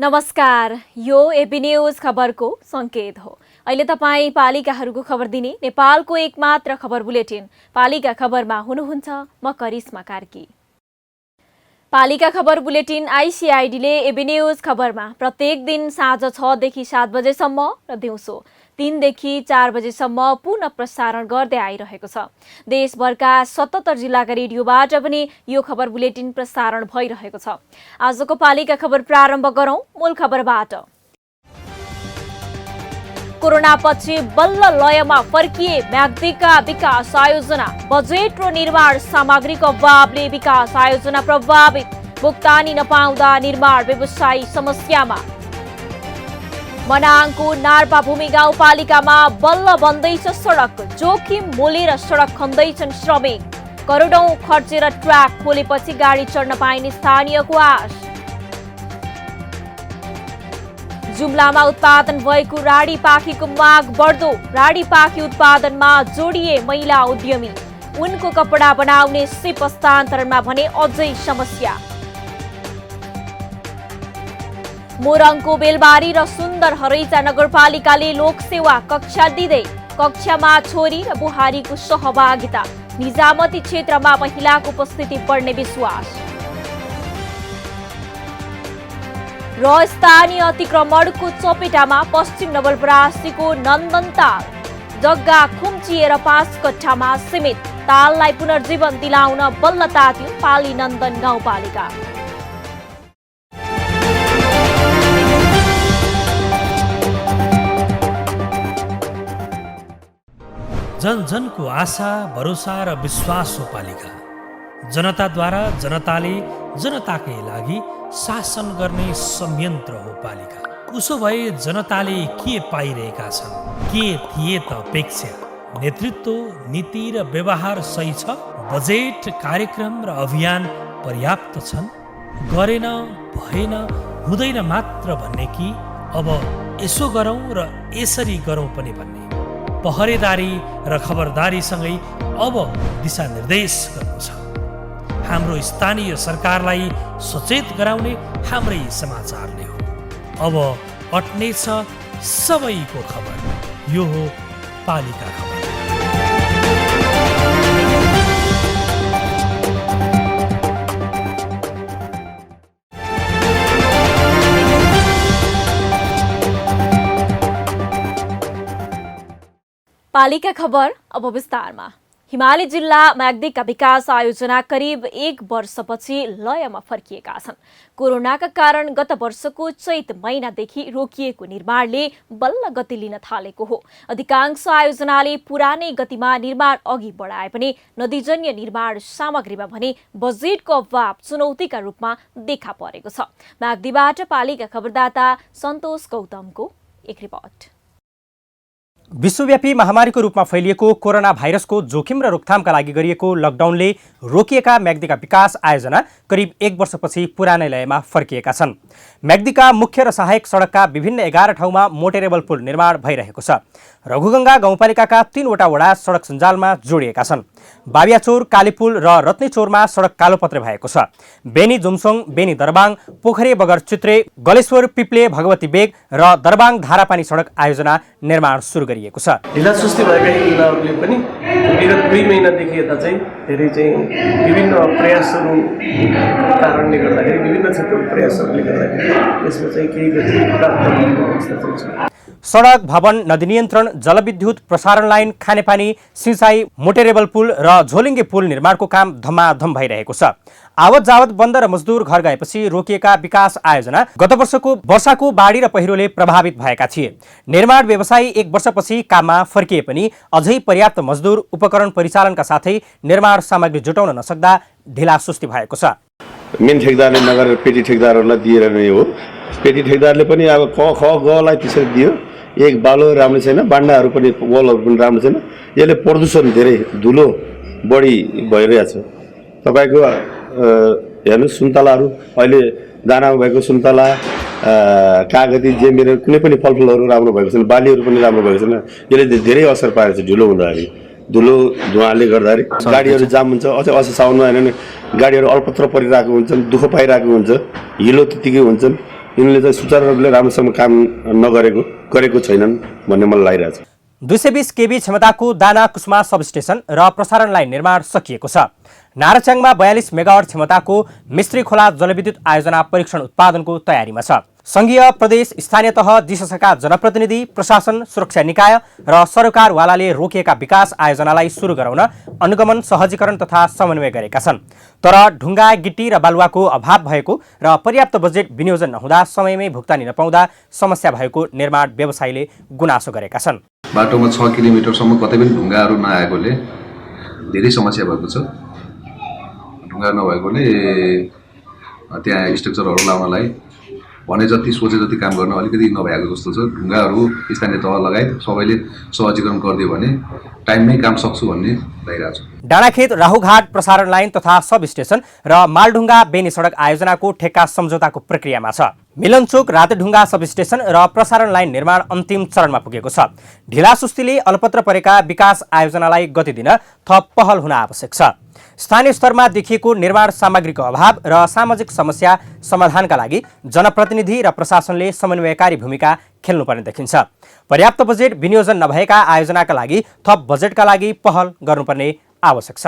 नमस्कार, यो AB news खबरको संकेत हो। अहिले तपाईँ पालिकाहरूको खबर दिने नेपालको एकमात्र खबर बुलेटिन पालिका खबरमा हुनुहुन्छ म करिश्मा कार्की। पालिका खबर बुलेटिन आइसिआइडीले एबी न्यूज खबरमा प्रत्येक दिन साँझ 6 देखि 7 बजेसम्म र दिउँसो 3 देखि 4 बजेसम्म पुनः प्रसारण गर्दै आइरहेको छ। देशभरका 77 जिल्लाका रेडियोबाट पनि यो खबर बुलेटिन प्रसारण भइरहेको छ। आजको पालिका खबर प्रारम्भ गरौं मूल खबरबाट। कोरोनापछि बल्ल लयमा फर्किए म्याग्दीका विकास आयोजना। बजेट र निर्माण सामग्रीको अभावले विकास आयोजना प्रभावित। भुक्तानी नपाउँदा निर्माण व्यवसायी समस्यामा। मनाङको नार्पा भूमि गाउँपालिकामा बल्ल बन्दैछ सडक। जोखिम मोलेर सडक खन्दैछन् श्रमिक। करोडौं खर्चेर ट्र्याक खोलेपछि गाडी चढ्न पाइने स्थानीयको आश। जुम्लामा उत्पादन भएको राडी पाखीको माग बढ्दो। राडी पाखी उत्पादनमा जोडिए महिला उद्यमी। उनको कपडा बनाउने सिप हस्तान्तरणमा भने अझै समस्या। मोरङको बेलबारी र सुन्दर हरैचा नगरपालिकाले लोकसेवा कक्षा दिँदै। कक्षामा छोरी र बुहारीको सहभागिता। निजामती क्षेत्रमा महिलाको उपस्थिति बढ्ने विश्वास। र स्थानीय अतिक्रमणको चपेटामा पश्चिम नवलपरासीको नन्दनताल। जग्गा खुम्चिएर 5 कट्ठामा सीमित। ताललाई पुनर्जीवन दिलाउन बल्ल तात्यो पाली नन्दन गाउँपालिका। जन जनको आशा भरोसा र विश्वास हो पालिका। जनताद्वारा जनताले जनताकै लागि शासन गर्ने संयन्त्र हो पालिका। उसो भए जनताले के पाइरहेका छन्? के थिए त अपेक्षा? नेतृत्व, नीति र व्यवहार सही छ? बजेट, कार्यक्रम र अभियान पर्याप्त छन्? गरेन, भएन, हुँदैन मात्र भन्ने कि अब यसो गरौँ र यसरी गरौँ पनि भन्ने? पहरेदारी र खबरदारीसँगै अब दिशानिर्देश गर्नु छ। हाम्रो स्थानीय सरकारलाई सचेत गराउने हाम्रै समाचारले हो। अब अट्नेछ सबैको खबर। यो हो पालिका खबर। पालिका खबर अब विस्तारमा। हिमाली जिल्ला म्याग्दीका विकास आयोजना करिब 1 वर्षपछि लयमा फर्किएका छन्। कोरोनाका कारण गत वर्षको चैत महिनादेखि रोकिएको निर्माणले बल्ल गति लिन थालेको हो। अधिकांश आयोजनाले पुरानै गतिमा निर्माण अघि बढाए पनि नदीजन्य निर्माण सामग्रीमा भने बजेटको अभाव चुनौतीका रूपमा देखा परेको छ। म्याग्दीबाट पालिका खबरदाता सन्तोष गौतमको एक रिपोर्ट। विश्वव्यापी महामारीको रूपमा फैलिएको कोरोना भाइरसको जोखिम र रोकथामका लागि गरिएको लकडाउनले रोकिएका म्याग्दीका विकास आयोजना करिब 1 वर्षपछि पुरानै लयमा फर्किएका छन्। म्याग्दीका मुख्य र सहायक सडकका विभिन्न 11 ठाउँमा मोटेरेबल पुल निर्माण भइरहेको छ। रघुगङ्गा गाउँपालिकाका 3वटा वडा सडक सञ्जालमा जोडिएका छन्। बाबियाचोर, कालीपुल र रत्नेचोरमा सडक कालोपत्रे भएको छ। बेनी जुमसोङ, बेनी दरबाङ, पोखरे बगर चित्रे, गलेश्वर पिप्ले भगवती बेग र दरबाङ धारापानी सडक आयोजना निर्माण सुरु गरिएको छ। ढिलासुस्ती भएका जिल्लाहरूले पनि विगत 2 महिनादेखि यता चाहिँ धेरै चाहिँ विभिन्न प्रयासहरू कारणले गर्दाखेरि विभिन्न क्षेत्रको प्रयासहरूले गर्दाखेरि यसमा चाहिँ केही गति प्राप्त भएको अवस्था छ। सडक, भवन, नदी नियन्त्रण, जलविद्युत, प्रसारण लाइन, खानेपानी, सिँचाइ, मोटेरेबल पुल र झोलिङ्गे पुल निर्माणको काम धमाधम भइरहेको छ। आवत जावत बन्द र मजदुर घर गएपछि रोकिएका विकास आयोजना गत वर्षको वर्षाको बाढी र पहिरोले प्रभावित भएका थिए। निर्माण व्यवसायी 1 वर्षपछि काममा फर्किए पनि अझै पर्याप्त मजदुर, उपकरण परिचालनका साथै निर्माण सामग्री जुटाउन नसक्दा ढिलासुस्ती भएको छ। मेन ठेकदारले नगरेर पेटी ठेकदारहरूलाई दिएर नै हो। पेटी ठेकदारले पनि अब क ख गलाई त्यसरी दियो। एक बालो राम्रो छैन, बान्डाहरू पनि वलहरू पनि राम्रो छैन। यसले प्रदूषण धेरै धुलो बढी भइरहेछ। तपाईँको हेर्नु सुन्तलाहरू अहिले दानामा भएको सुन्तला, कागती, जेमिरो कुनै पनि फलफुलहरू राम्रो भएको छैन, बालीहरू पनि राम्रो भएको छैन। यसले धेरै असर पारेको छ ढिलो हुँदाखेरि, धुलो धुवाँले गर्दाखेरि गाडीहरू जाम हुन्छ। अझै असर साउनमा हेर्नु भने गाडीहरू अल्पत्र परिरहेको हुन्छन्, दुःख पाइरहेको हुन्छ, हिलो त्यतिकै हुन्छन्। यिनले चाहिँ सुचारू रूपले राम्रोसँग काम गरेको छैनन् भन्ने मलाई लागिरहेछ। 220 केबी क्षमताको दाना कुस्मा सबस्टेसन र प्रसारण लाइन निर्माण सकिएको छ। नाराच्याङमा 42 मेगावाट क्षमताको मिस्त्री खोला जलविद्युत आयोजना परीक्षण उत्पादनको तयारीमा छ। संघीय प्रदेश स्थानीय तह जिससका जनप्रतिनिधि, प्रशासन, सुरक्षा निकाय र सरकारवालाले रोकिएका विकास आयोजनालाई सुरु गराउन अनुगमन, सहजीकरण तथा समन्वय गरेका छन्। तर ढुङ्गा, गिट्टी र बालुवाको अभाव भएको र पर्याप्त बजेट विनियोजन नहुँदा समयमै भुक्तानी नपाउँदा समस्या भएको निर्माण व्यवसायीले गुनासो गरेका छन्। बाटोमा 6 किलोमिटरसम्म कतै पनि ढुङ्गाहरू नआएकोले धेरै समस्या भएको छ। ढुङ्गा नभएकोले त्यहाँ स्ट्रक्चरहरू लाउनलाई भने जति सोचे जति काम गर्न अलिकति नभएको जस्तो छ। ढुङ्गाहरू स्थानीय तह लगायत सबैले सहजीकरण गरिदियो भने टाइममै काम सक्छु भन्ने लागिरहेको छ। डाँडाखेत राहुघाट प्रसारण लाइन तथा सब स्टेसन र मालढुङ्गा बेनी सडक आयोजनाको ठेक्का सम्झौताको प्रक्रियामा छ। मिलनचोक रातेढुङ्गा सब स्टेसन र प्रसारण लाइन निर्माण अन्तिम चरणमा पुगेको छ। ढिलासुस्तीले अलपत्र परेका विकास आयोजनालाई गति दिन थप पहल हुन आवश्यक छ। स्थानीय स्तरमा देखिएको निर्माण सामग्रीको अभाव र सामाजिक समस्या समाधानका लागि जनप्रतिनिधि र प्रशासनले समन्वयकारी भूमिका खेल्नुपर्ने देखिन्छ। पर्याप्त बजेट विनियोजन नभएका आयोजनाका लागि थप बजेटका लागि पहल गर्नुपर्ने आवश्यक छ।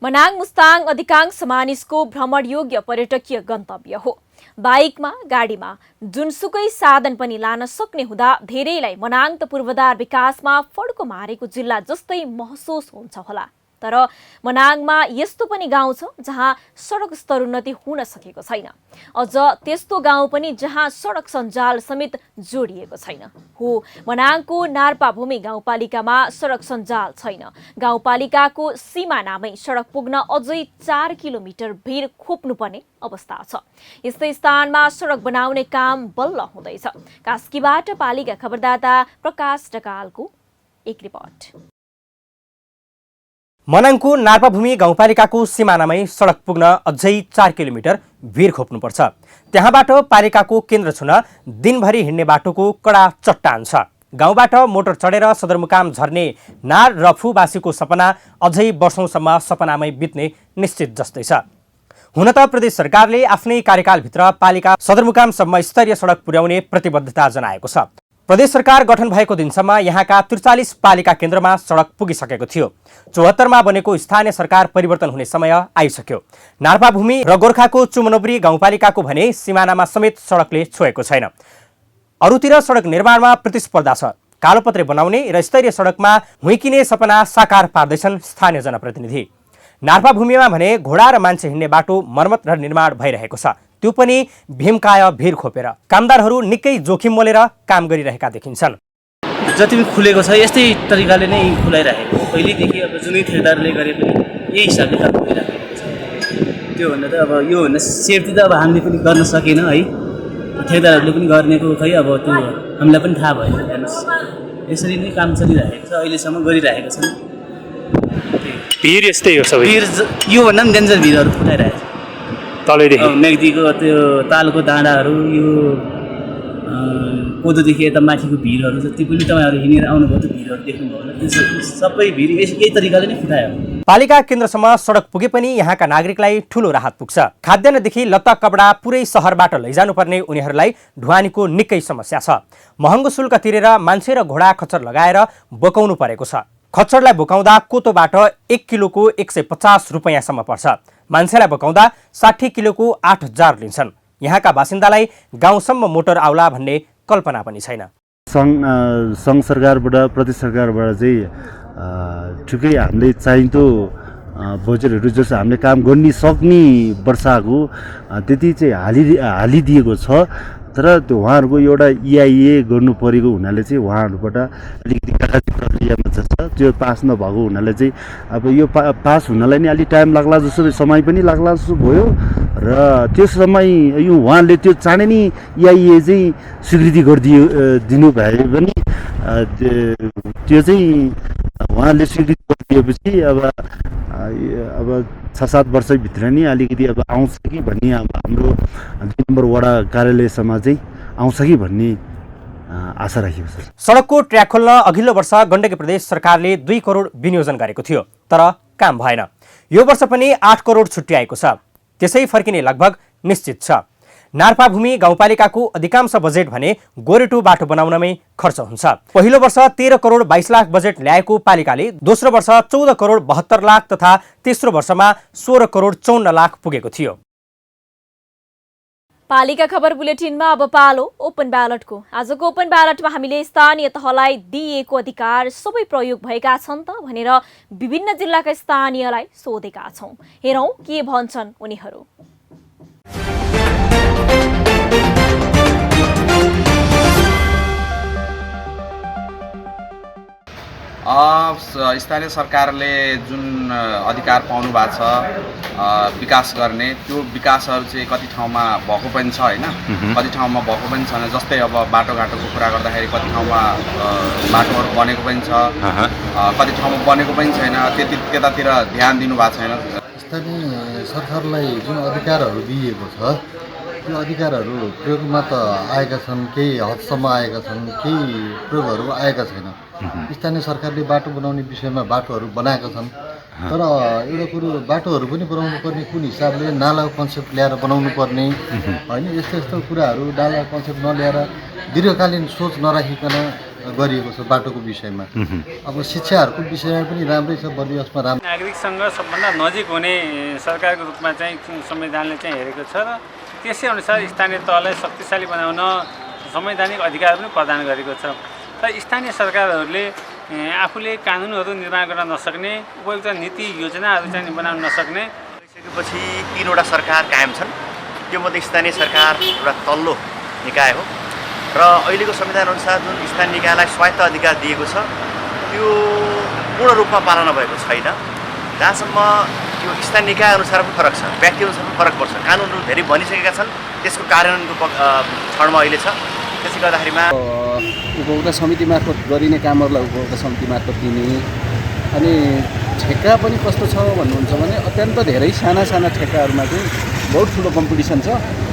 मनाङ मुस्ताङ अधिकांश मानिसको भ्रमणयोग्य पर्यटकीय गन्तव्य हो। बाइकमा, गाडीमा जुनसुकै साधन पनि लान सक्ने हुँदा धेरैलाई मनाङ त पूर्वाधार विकासमा फड्को मारेको जिल्ला जस्तै महसुस हुन्छ होला। तर मनाङमा यस्तो पनि गाउँ छ जहाँ सडक स्तरोन्नति हुन सकेको छैन। अझ त्यस्तो गाउँ पनि जहाँ सडक सञ्जाल समेत जोडिएको छैन। हो, मनाङको नार्पाभूमि गाउँपालिकामा सडक सञ्जाल छैन। गाउँपालिकाको सिमानामै सडक पुग्न अझै 4 किलोमिटर भिर खोप्नुपर्ने अवस्था छ। यस्तै स्थानमा सडक बनाउने काम बल्ल हुँदैछ। कास्कीबाट पालिका खबरदाता प्रकाश ढकालको एक रिपोर्ट। मनाङको नार्पाभूमि गाउँपालिकाको सिमानामै सडक पुग्न अझै 4 किलोमिटर भिर खोप्नुपर्छ। त्यहाँबाट पालिकाको केन्द्र छुन दिनभरि हिँड्ने बाटोको कडा चट्टान छ। गाउँबाट मोटर चढेर सदरमुकाम झर्ने नार रफूवासीको सपना अझै वर्षौंसम्म सपनामै बित्ने निश्चित जस्तै छ। हुन त प्रदेश सरकारले आफ्नै कार्यकालभित्र पालिका सदरमुकामसम्म स्तरीय सडक पुर्याउने प्रतिबद्धता जनाएको छ। प्रदेश सरकार गठन भएको दिनसम्म यहाँका 43 पालिका केन्द्रमा सडक पुगिसकेको थियो। 74 मा बनेको स्थानीय सरकार परिवर्तन हुने समय आइसक्यो। नार्पाभूमि र गोर्खाको चुमनोब्री गाउँपालिकाको भने सिमानामा समेत सडकले छोएको छैन। अरूतिर सडक निर्माणमा प्रतिस्पर्धा छ। कालोपत्रे बनाउने र स्तरीय सडकमा हुइकिने सपना साकार पार्दैछन् स्थानीय जनप्रतिनिधि। नार्पाभूमिमा भने घोडा र मान्छे हिँड्ने बाटो मर्मत र निर्माण भइरहेको छ, त्यो पनि भीमकाय भिर खोपेर। कामदारहरू निकै जोखिम मोलेर काम गरिरहेका देखिन्छन्। जति पनि खुलेको छ यस्तै तरिकाले नै खुलाइराखेको हो। पहिलेदेखि अब जुनै ठेकेदारले गरे पनि यही हिसाबले काम गरिराखेको छ। त्योभन्दा त अब योभन्दा सेफ्टी त अब हामीले पनि गर्न सकेन है। ठेकेदारहरूले पनि गर्नेको खै अब त्यो हामीलाई पनि थाहा भयो। हेर्नुहोस् यसरी नै काम चलिरहेको छ, अहिलेसम्म गरिरहेको छन्। भिर यस्तै हो सबै। भिर योभन्दा पनि डेन्जर भिरहरू फुटाइरहेको छ। तलैदेखि मेग्दीको त्यो तालको डाँडाहरू, यो कोदोदेखि यता माथिको भिरहरू जति पनि तपाईँहरू हिँडेर आउनुभयो त्यो भिरहरू देख्नुभयो होला, त्यो सबै भिर यही तरिकाले नै फुटायो। पालिका केन्द्रसम्म सडक पुगे पनि यहाँका नागरिकलाई ठूलो राहत पुग्छ। खाद्यान्नदेखि लत्ता कपडा पुरै सहरबाट लैजानुपर्ने उनीहरूलाई ढुवानीको निकै समस्या छ। महँगो शुल्क तिरेर मान्छे र घोडा खच्चर लगाएर बोकाउनु परेको छ। खच्चरलाई बोकाउँदा कोतोबाट 1 किलोको 150 रुपैयाँसम्म पर्छ। मान्छेलाई बोकाउँदा 60 किलोको 8000 लिन्छन्। यहाँका बासिन्दालाई गाउँसम्म मोटर आउला भन्ने कल्पना पनि छैन। सङ्घ सरकारबाट, प्रदेश सरकारबाट चाहिँ ठिकै हामीले चाहिँदो बजेटहरू जस्तो हामीले काम गर्ने सक्ने वर्षको त्यति चाहिँ हालिदिएको छ। तर त्यो उहाँहरूको एउटा EIA गर्नु परेको हुनाले चाहिँ उहाँहरूबाट अलिकति कागजी प्रक्रियामा छ त्यो पास नभएको हुनाले चाहिँ अब यो पास हुनलाई नै अलिक टाइम लाग्ला जस्तो समय पनि लाग्ला जस्तो भयो र त्यो समय यो उहाँले त्यो चाँडै नै EIA चाहिँ स्वीकृति गरिदियो दिनु भए पनि त्यो चाहिँ उहाँले स्वीकृति गरिदिएपछि अब 6-7 वर्षभित्र नै अलिकति अब आउँछ कि भन्ने अब हाम्रो 2 नम्बर वडा कार्यालयसम्म चाहिँ आउँछ कि भन्ने आशा राखिएको छ। सडकको ट्र्याक खोल्न अघिल्लो वर्ष गण्डकी प्रदेश सरकारले 2 करोड विनियोजन गरेको थियो तर काम भएन। यो वर्ष पनि 8 करोड छुट्याएको छ, त्यसै फर्किने लगभग निश्चित छ। नार्पाभूमि गाउँपालिकाको अधिकांश बजेट भने गोरेटो बाटो बनाउनमै खर्च हुन्छ। पहिलो वर्ष 13 करोड 22 लाख बजेट ल्याएको पालिकाले दोस्रो वर्ष 14 करोड 72 लाख तथा तेस्रो वर्षमा 16 करोड 54 लाख पुगेको थियो। पालिका खबर बुलेटिनमा अब पालो ओपन ब्यालटको। आजको ओपन ब्यालटमा हामीले स्थानीय तहलाई दिइएको अधिकार सबै प्रयोग भएका छन् त भनेर विभिन्न जिल्लाका स्थानीयलाई सोधेका छौं। हेरौं के भन्छन् उनीहरू। स्थानीय सरकारले जुन अधिकार पाउनु भएको छ विकास गर्ने, त्यो विकासहरू चाहिँ कति ठाउँमा भएको पनि छ होइन, कति ठाउँमा भएको पनि छैन। जस्तै अब बाटोघाटोको कुरा गर्दाखेरि कति ठाउँमा बाटोहरू बनेको पनि छ, कति ठाउँमा बनेको पनि छैन, त्यतातिर ध्यान दिनु भएको छैन। स्थानीय सरकारलाई जुन अधिकारहरू दिइएको छ त्यो अधिकारहरू प्रयोगमा त आएका छन्, केही हदसम्म आएका छन्, केही प्रयोगहरू आएका छैन। स्थानीय सरकारले बाटो बनाउने विषयमा बाटोहरू बनाएका छन्, तर एउटा कुरो बाटोहरू पनि बनाउनु पर्ने कुन हिसाबले नालाको कन्सेप्ट ल्याएर बनाउनु पर्ने होइन, यस्तो यस्तो कुराहरू नालाको कन्सेप्ट नल्याएर दीर्घकालीन सोच नराखिकन गरिएको छ बाटोको विषयमा। अब शिक्षाहरूको विषयमा पनि राम्रै छ, बलियो यसमा राम्रो। नागरिकसँग सबभन्दा नजिक हुने सरकारको रूपमा चाहिँ संविधानले चाहिँ हेरेको छ र त्यसै अनुसार स्थानीय तहलाई शक्तिशाली बनाउन संवैधानिक अधिकार पनि प्रदान गरेको छ। र स्थानीय सरकारहरूले आफूले कानुनहरू निर्माण गर्न नसक्ने, उपयुक्त नीति योजनाहरू चाहिँ बनाउन नसक्ने, सकेपछि 3वटा सरकार कायम छन्। त्यो मध्ये स्थानीय सरकार एउटा तल्लो निकाय हो र अहिलेको संविधान अनुसार जुन स्थानीय निकायलाई स्वायत्त अधिकार दिएको छ त्यो पूर्ण रूपमा पालना भएको छैन। जहाँसम्म त्यो स्थानीय निकाय अनुसार पनि फरक छ, व्यक्ति अनुसार पनि फरक पर्छ। कानुनहरू धेरै बनिसकेका छन्, त्यसको कार्यान्वयनको क्षणमा अहिले छ। त्यसै गर्दाखेरिमा उपभोक्ता समिति मार्फत गरिने कामहरूलाई उपभोक्ता समिति मार्फत दिने, अनि ठेक्का पनि कस्तो छ भन्नुहुन्छ भने अत्यन्त धेरै साना साना ठेक्काहरूमा चाहिँ बहुत ठुलो कम्पिटिसन छ।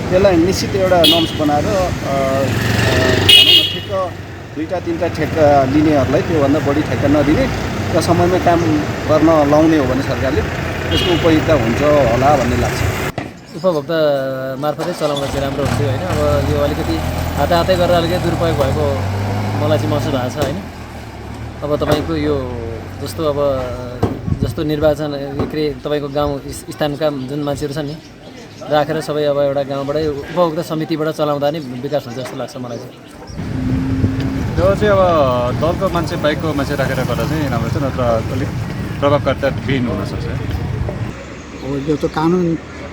त्यसलाई निश्चित एउटा नर्म्स बनाएर ठेक्का 2-3टा ठेक्का लिनेहरूलाई त्योभन्दा बढी ठेक्का नदिने र समयमै काम गर्न लाउने हो भने सरकारले त्यसको उपयुक्त हुन्छ होला भन्ने लाग्छ। उपभोक्ता मार्फतै चलाउँदा चाहिँ राम्रो हुन्थ्यो होइन। अब यो अलिकति हाताहातै गरेर अलिकति दुरुपयोग भएको मलाई चाहिँ महसुस भएको छ होइन। अब तपाईँको यो जस्तो निर्वाचन तपाईँको गाउँ स्थानका जुन मान्छेहरू छन् नि राखेर सबै अब एउटा गाउँबाटै उपभोक्ता समितिबाट चलाउँदा नै विकास हुन्छ जस्तो लाग्छ मलाई चाहिँ। त्यो चाहिँ अब दलको मान्छे बाइकको मान्छे राखेर गर्दा चाहिँ राम्रो छ, नत्र अलिक प्रभावकारिता विहीन हुनसक्छ। यो त कानुन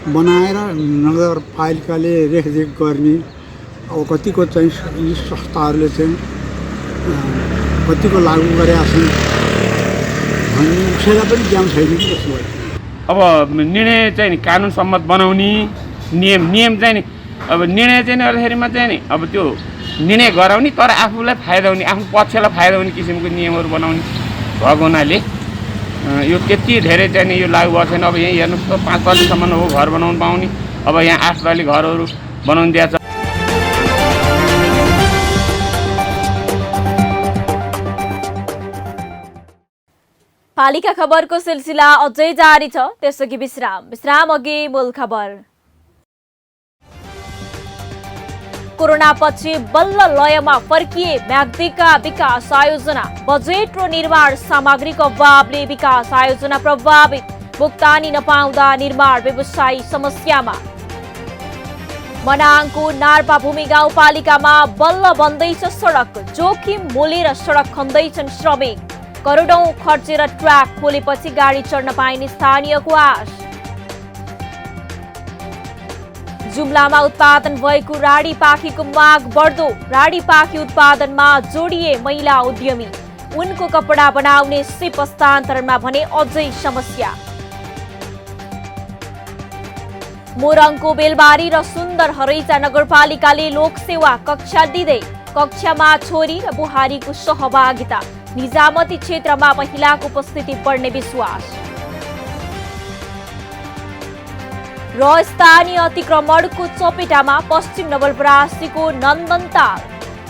बनाएर नगरपालिकाले रेखदेख गर्ने, अब कतिको चाहिँ यी संस्थाहरूले चाहिँ कतिको लागू गरेका छन् भन्ने विषयलाई पनि ज्ञान छैन कि जस्तो लाग्छ। अब निर्णय चाहिँ नि कानुन सम्मत बनाउने नियम चाहिँ नि, अब निर्णय चाहिँ गर्दाखेरिमा चाहिँ नि अब त्यो निर्णय गराउने तर आफूलाई फाइदा हुने, आफ्नो पक्षलाई फाइदा हुने किसिमको नियमहरू बनाउने भएको हुनाले यो त्यति धेरै चाहिँ नि यो लागू भएको छैन। अब यहीँ हेर्नुहोस् त 5 तल्लीसम्म हो घर बनाउनु पाउने, अब यहाँ 8 तल्ली घरहरू बनाउनु दिएको छ। पालिका खबरको सिलसिला अझै जारी छ, त्यसअघि विश्राम अघि मूल खबर। कोरोनापछि बल्ल लयमा फर्किए म्याग्दीका विकास आयोजना। बजेट र निर्माण सामग्रीको अभावले विकास आयोजना प्रभावित, भुक्तानी नपाउँदा निर्माण व्यवसायी समस्यामा। मनाङको नार्पाभूमि गाउँपालिकामा बल्ल बन्दैछ सडक, जोखिम मोलेर सडक खन्दैछन् श्रमिक। करोडौं खर्चेर ट्र्याक खोलेपछि गाडी चढ्न पाइने स्थानीयको आश। जुम्लामा उत्पादन भएको राडी पाखीको माग बढ्दो। राडी पाखी उत्पादनमा जोडिए महिला उद्यमी। उनको कपडा बनाउने सिप हस्तान्तरणमा भने अझै समस्या। मोरङको बेलबारी र सुन्दर हरैचा नगरपालिकाले लोकसेवा कक्षा दिँदै। कक्षामा छोरी र बुहारीको सहभागिता। निजामती क्षेत्रमा महिलाको उपस्थिति बढ्ने विश्वास। र स्थानीय अतिक्रमणको चपेटामा पश्चिम नवलपरासीको नन्दनताल।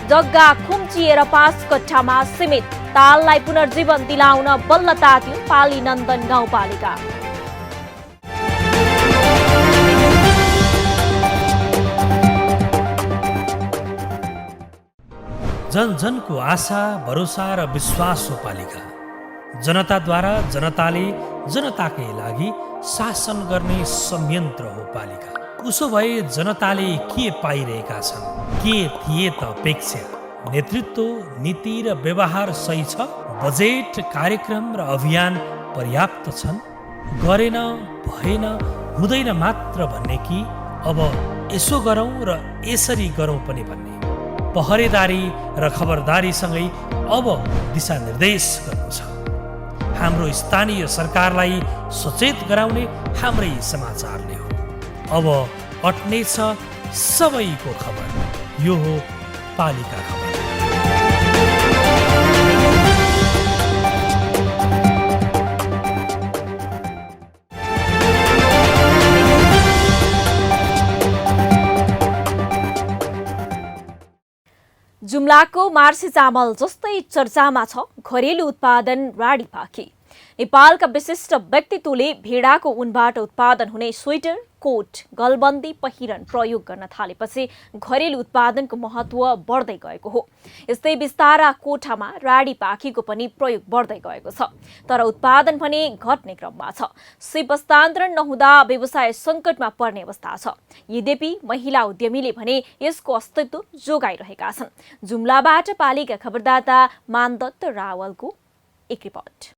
जग्गा खुम्चिएर 5 कट्ठामा सीमित। ताललाई पुनर्जीवन दिलाउन बल्ल तात्यो पाली नन्दन गाउँपालिका। जन जनको आशा भरोसा र विश्वास हो पालिका। जनताद्वारा जनताले जनताकै लागि शासन गर्ने संयन्त्र हो पालिका। उसो भए जनताले के पाइरहेका छन्, के थिए त अपेक्षा? नेतृत्व, नीति र व्यवहार सही छ? बजेट, कार्यक्रम र अभियान पर्याप्त छन्? गरेन, भएन, हुँदैन मात्र भन्ने कि अब यसो गरौँ र यसरी गरौँ पनि भन्ने? पहरेदारी र खबरदारीसँगै अब दिशानिर्देश गर्नु छ। हाम्रो स्थानीय सरकारलाई सचेत गराउने हाम्रै समाचारले हो। अब अट्नेछ सबैको खबर। यो हो पालिका खबर। जुम्लाको मार्सी चामल जस्तै चर्चामा छ घरेलु उत्पादन राडी पाखी। नेपालका विशिष्ट व्यक्तित्वले भेडाको ऊनबाट उत्पादन हुने स्वेटर, कोट, गलबन्दी पहिरन प्रयोग गर्न थालेपछि घरेलु उत्पादनको महत्व बढ्दै गएको हो। यस्तै विस्तारा कोठामा राडी पाखीको पनि प्रयोग बढ्दै गएको छ। तर उत्पादन भने घट्ने क्रममा छ। सिप हस्तान्तरण नहुँदा व्यवसाय सङ्कटमा पर्ने अवस्था छ। यद्यपि महिला उद्यमीले भने यसको अस्तित्व जोगाइरहेका छन्। जुम्लाबाट पालिका खबरदाता मानदत्त रावलको एक रिपोर्ट।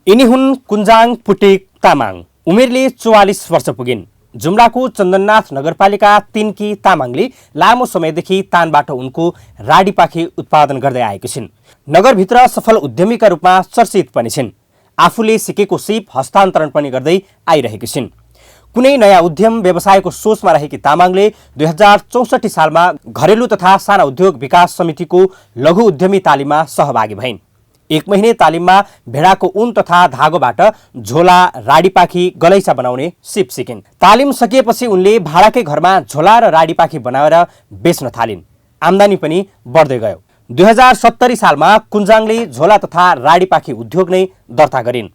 यिनी हुन् कुञ्जाङ पुटेक तामाङ। उमेरले 44 वर्ष पुगिन्। जुम्लाको चन्दननाथ नगरपालिका 3 की तामाङले लामो समयदेखि तानबाट उनको राडीपाखी उत्पादन गर्दै आएकी छिन्। नगरभित्र सफल उद्यमीका रूपमा चर्चित पनि छिन्। आफूले सिकेको सिप हस्तान्तरण पनि गर्दै आइरहेकी छिन्। कुनै नयाँ उद्यम व्यवसायको सोचमा रहेकी तामाङले 2064 सालमा घरेलु तथा साना उद्योग विकास समितिको लघु उद्यमी तालिममा सहभागी भइन्। 1 महिने तालिममा भेडाको ऊन तथा धागोबाट झोला, राडीपाखी, गलैँचा बनाउने सिप सिकिन्। तालिम सकिएपछि उनले भाडाकै घरमा झोला र राडीपाखी बनाएर बेच्न थालिन्। आम्दानी पनि बढ्दै गयो। 2070 सालमा कुञ्जाङले झोला तथा राडीपाखी उद्योग नै दर्ता गरिन्।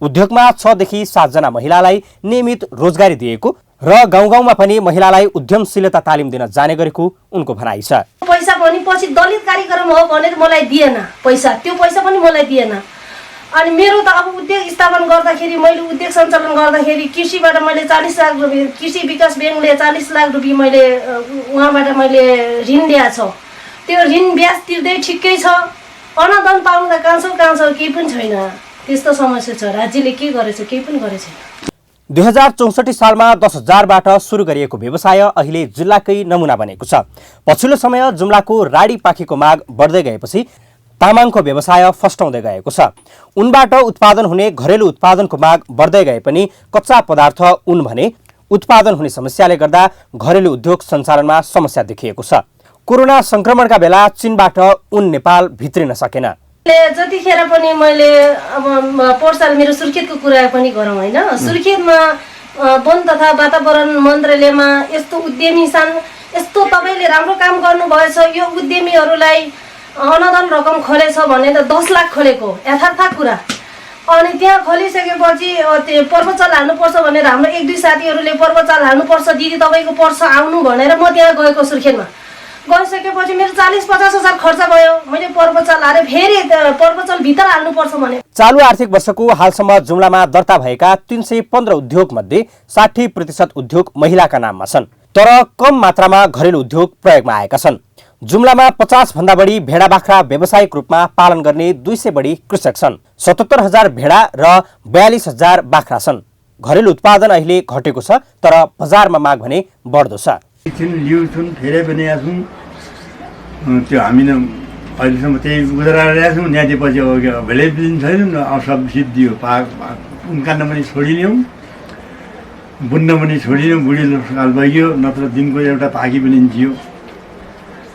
उद्योगमा 6 देखि 7 जना महिलालाई नियमित रोजगारी दिएको र गाउँ-गाउँमा पनि महिलालाई उद्यमशीलता तालिम दिन जाने गरेको उनको भनाइ छ। पैसा पनि पछि दलित कार्यक्रम हो भनेर मलाई दिएन पैसा, त्यो पैसा पनि मलाई दिएन। अनि मेरो त अब उद्योग स्थापना गर्दाखेरि, मैले उद्योग सञ्चालन गर्दाखेरि कृषिबाट मैले 40 लाख रुपियाँ, कृषि विकास ब्याङ्कले 40 लाख रुपियाँ मैले उहाँबाट मैले ऋण ल्याएको छ। त्यो ऋण ब्याज तिर्दै ठिकै छ। अनुदान पाउनु त कहाँ छ केही पनि छैन। त्यस्तो समस्या छ। राज्यले के गरेछ? केही पनि गरेछ। 2064 सालमा 10,000 बाट सुरु गरिएको व्यवसाय अहिले जिल्लाकै नमुना बनेको छ। पछिल्लो समय जुम्लाको राडीपाखीको माग बढ्दै गएपछि तामाङको व्यवसाय फस्टाउँदै गएको छ। उनबाट उत्पादन हुने घरेलु उत्पादनको माग बढ्दै गए पनि कच्चा पदार्थ उन भने उत्पादन हुने समस्याले गर्दा घरेलु उद्योग सञ्चालनमा समस्या देखिएको छ। कोरोना संक्रमणका बेला चीनबाट उन नेपाल भित्रिन सकेन। जतिखेर पनि मैले अब पोर्साल मेरो सुर्खेतको कुरा पनि गरौँ होइन, सुर्खेतमा वन तथा वातावरण मन्त्रालयमा यस्तो उद्यमी यस्तो तपाईँले राम्रो काम गर्नुभएछ, यो उद्यमीहरूलाई अनुदान रकम खोलेछ भने त 10 लाख खोलेको यथार्थ कुरा। अनि त्यहाँ खोलिसकेपछि पर्वचाल हाल्नुपर्छ भनेर हाम्रो 1-2 साथीहरूले पर्वचाल हाल्नुपर्छ दिदी तपाईँको पर्छ आउनु भनेर म त्यहाँ गएको सुर्खेतमा। गइसकेपछि मेरो 40-50 हजार खर्च भयो। मैले पर्वचाल हालेँ, फेरि पर्वचाल भित्र हाल्नुपर्छ भने। चालु आर्थिक वर्षको हालसम्म जुम्लामा दर्ता भएका 315 उद्योग मध्ये 60% उद्योग महिलाका नाममा छन्। तर कम मात्रामा घरेलु उद्योग प्रयोगमा आएका छन्। जुम्लामा 50 भन्दा बढी भेडा बाख्रा व्यावसायिक रूपमा पालन गर्ने 200 बढी कृषक छन्। 77,000 भेडा र 42,000 बाख्रा छन्। घरेलु उत्पादन अहिले घटेको छ तर बजारमा माग भने बढ्दो छ। लिउँछौँ फेरि पनि आछौँ त्यो हामीले अहिलेसम्म त्यही गुजारा छौँ। यहाँ दिएपछि भेलै दिन छैन सब्जी दियो उन्कान्न पनि छोडिलियौँ बुन्न पनि छोडिलियौँ। बुढी काल भइयो नत्र दिनको एउटा पाकी बनिन्थ्यो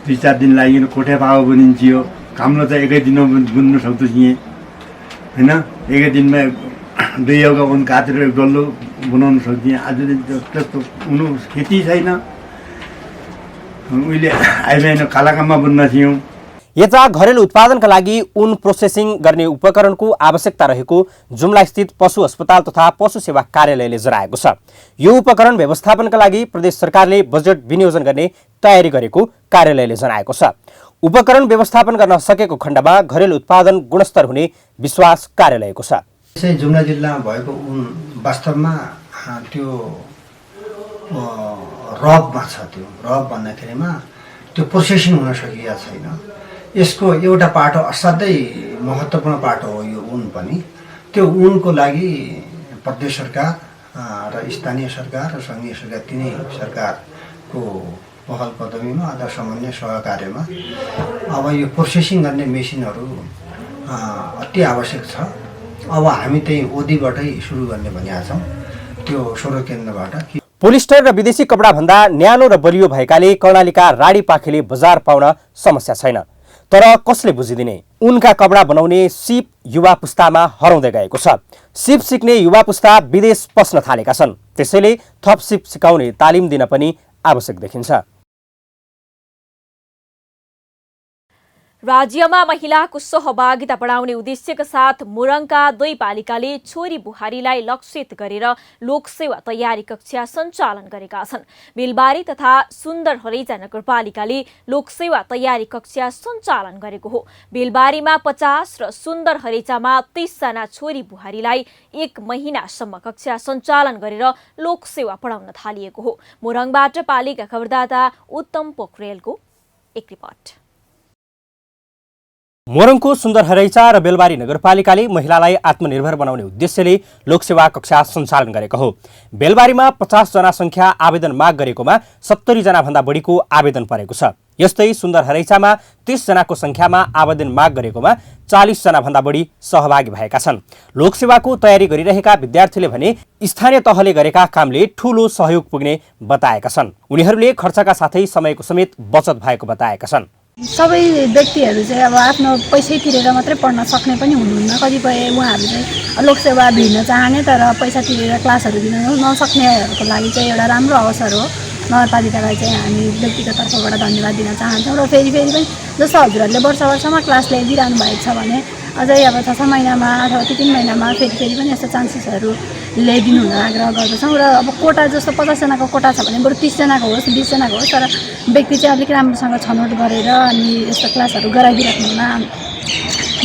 2-4 दिन लागि कोठे पाको बनिन्थ्यो। कामलो त एकै दिनमा बुन्न सक्दो थिएँ होइन एकै दिनमा 2 औका उन काटेर डल्लो बनाउन सक्दिएँ। आज त्यस्तो हुनु खेती छैन। उहिले आइमाइन काला काममा बुन्न थियौँ। यता घरेलु उत्पादनका लागि उन प्रोसेसिङ गर्ने उपकरणको आवश्यकता रहेको जुम्ला स्थित पशु अस्पताल तथा पशु सेवा कार्यालयले जनाएको छ। यो उपकरण व्यवस्थापनका लागि प्रदेश सरकारले बजेट विनियोजन गर्ने तयारी गरेको कार्यालयले जनाएको छ। उपकरण व्यवस्थापन गर्न सकेको खण्डमा घरेलु उत्पादन गुणस्तर हुने विश्वास कार्यालयको छ। जुम्ला जिल्लामा भएको उन वास्तवमा त्यो रबमा छ। त्यो रब भन्दाखेरिमा त्यो प्रोसेसिङ हुन सकिएको छैन। यसको एउटा पाटो असाध्यै महत्त्वपूर्ण पाटो हो यो उन पनि। त्यो उनको लागि प्रदेश सरकार र स्थानीय सरकार र सङ्घीय सरकार तिनै सरकारको पहल कदमीमा अथवा समन्वय सहकार्यमा अब यो प्रोसेसिङ गर्ने मेसिनहरू अति आवश्यक छ। अब हामी त्यही ओदीबाटै सुरु गर्ने भनिरहेका छौँ त्यो सौर केन्द्रबाट। पोलिस्टर र विदेशी कपडा भन्दा न्यानो र बलियो भएकाले कर्णालीका राडी पाखेले बजार पाउन समस्या छैन। तर कसले बुझिदिने? उनका कपडा बनाउने सिप युवा पुस्तामा हराउँदै गएको छ। सिप सिक्ने युवा पुस्ता विदेश पस्न थालेका छन्। त्यसैले थप सिप सिकाउने तालिम दिन पनि आवश्यक देखिन्छ। राज्यमा महिलाको सहभागिता बढाउने उद्देश्यका साथ मोरङका 2 पालिकाले छोरी बुहारीलाई लक्षित गरेर लोकसेवा तयारी कक्षा सञ्चालन गरेका छन्। बेलबारी तथा सुन्दर हरैजा नगरपालिकाले लोकसेवा तयारी कक्षा सञ्चालन गरेको हो। बेलबारीमा 50 र सुन्दर हरैजामा 30 जना छोरी बुहारीलाई 1 महिनासम्म कक्षा सञ्चालन गरेर लोकसेवा पढाउन थालिएको हो। मोरङबाट पालिका खबरदाता उत्तम पोखरेलको एक रिपोर्ट। मोरङको सुन्दर हरैचा र बेलबारी नगरपालिकाले महिलालाई आत्मनिर्भर बनाउने उद्देश्यले लोकसेवा कक्षा सञ्चालन गरेको हो। बेलबारीमा 50 जना संख्या आवेदन माग गरेकोमा 70 जना भन्दा बढीको आवेदन परेको छ। यस्तै सुन्दर हरैचामा 30 जनाको संख्यामा आवेदन माग गरेकोमा 40 जना भन्दा बढी सहभागी भएका छन्। लोकसेवाको तयारी गरिरहेका विद्यार्थीले भने स्थानीय तहले गरेका कामले ठूलो सहयोग पुग्ने बताएका छन्। उनीहरूले खर्चका साथै समयको समेत बचत भएको बताएका छन्। सबै व्यक्तिहरू चाहिँ अब आफ्नो पैसै तिरेर मात्रै पढ्न सक्ने पनि हुनुहुन्न। कतिपय उहाँहरू चाहिँ लोकसेवा भिड्न चाहने तर पैसा तिरेर क्लासहरू दिन नसक्नेहरूको लागि चाहिँ एउटा राम्रो अवसर हो। नगरपालिकालाई चाहिँ हामी व्यक्तिगत तर्फबाट धन्यवाद दिन चाहन्छौँ। र फेरि पनि जस्तो हजुरहरूले वर्षमा क्लास ल्याइदिइरहनु भएको छ भने अझै अब 6 महिनामा अथवा 3 महिनामा फेरि पनि यस्तो चान्सेसहरू ल्याइदिनु हुन आग्रह गर्दछौँ। र अब कोटा जस्तो 50 जनाको कोटा छ भने बरु 30 जनाको होस् 20 जनाको होस् तर व्यक्ति चाहिँ अलिक राम्रोसँग छनौट गरेर अनि यस्तो क्लासहरू गराइदिइराख्नु हुन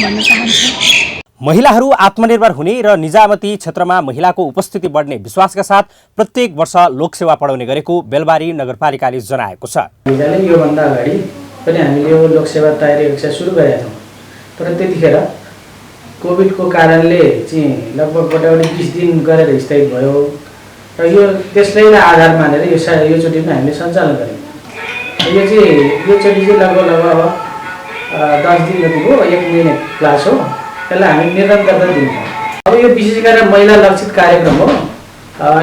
भन्न चाहन्छु। महिलाहरू आत्मनिर्भर हुने र निजामती क्षेत्रमा महिलाको उपस्थिति बढ्ने विश्वासका साथ प्रत्येक वर्ष लोकसेवा पढाउने गरेको बेलबारी नगरपालिकाले जनाएको छ। योभन्दा अगाडि पनि हामीले यो लोकसेवा तयारी कक्षा सुरु गरेका थियौँ तर त्यतिखेर कोभिडको कारणले चाहिँ लगभग मोटामोटी 20 दिन गरेर स्थगित भयो र यो त्यसलाई आधार मानेर योचोटि पनि हामीले सञ्चालन गऱ्यौँ। यो चोटि चाहिँ लगभग 10 दिन जतिको 1 महिना क्लास हो। यसलाई हामी निरन्तरता दिन्छौँ। अब यो विशेष गरेर महिला लक्षित कार्यक्रम हो।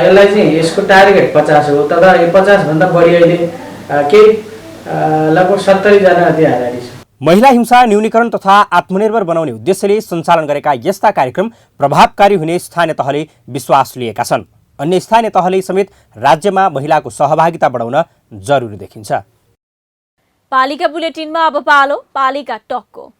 यसलाई चाहिँ यसको टार्गेट 50 हो तर यो 50 भन्दा बढी अहिले केही लगभग 70 जना अध्यापक छ। महिला हिंसा न्यूनीकरण तथा आत्मनिर्भर बनाउने उद्देश्यले सञ्चालन गरेका यस्ता कार्यक्रम प्रभावकारी हुने स्थानीय तहले विश्वास लिएका छन्। अन्य स्थानीय तहले समेत राज्यमा महिलाको सहभागिता बढाउन जरुरी देखिन्छ। पालिका बुलेटिनमा अब पालो पालिका टकको।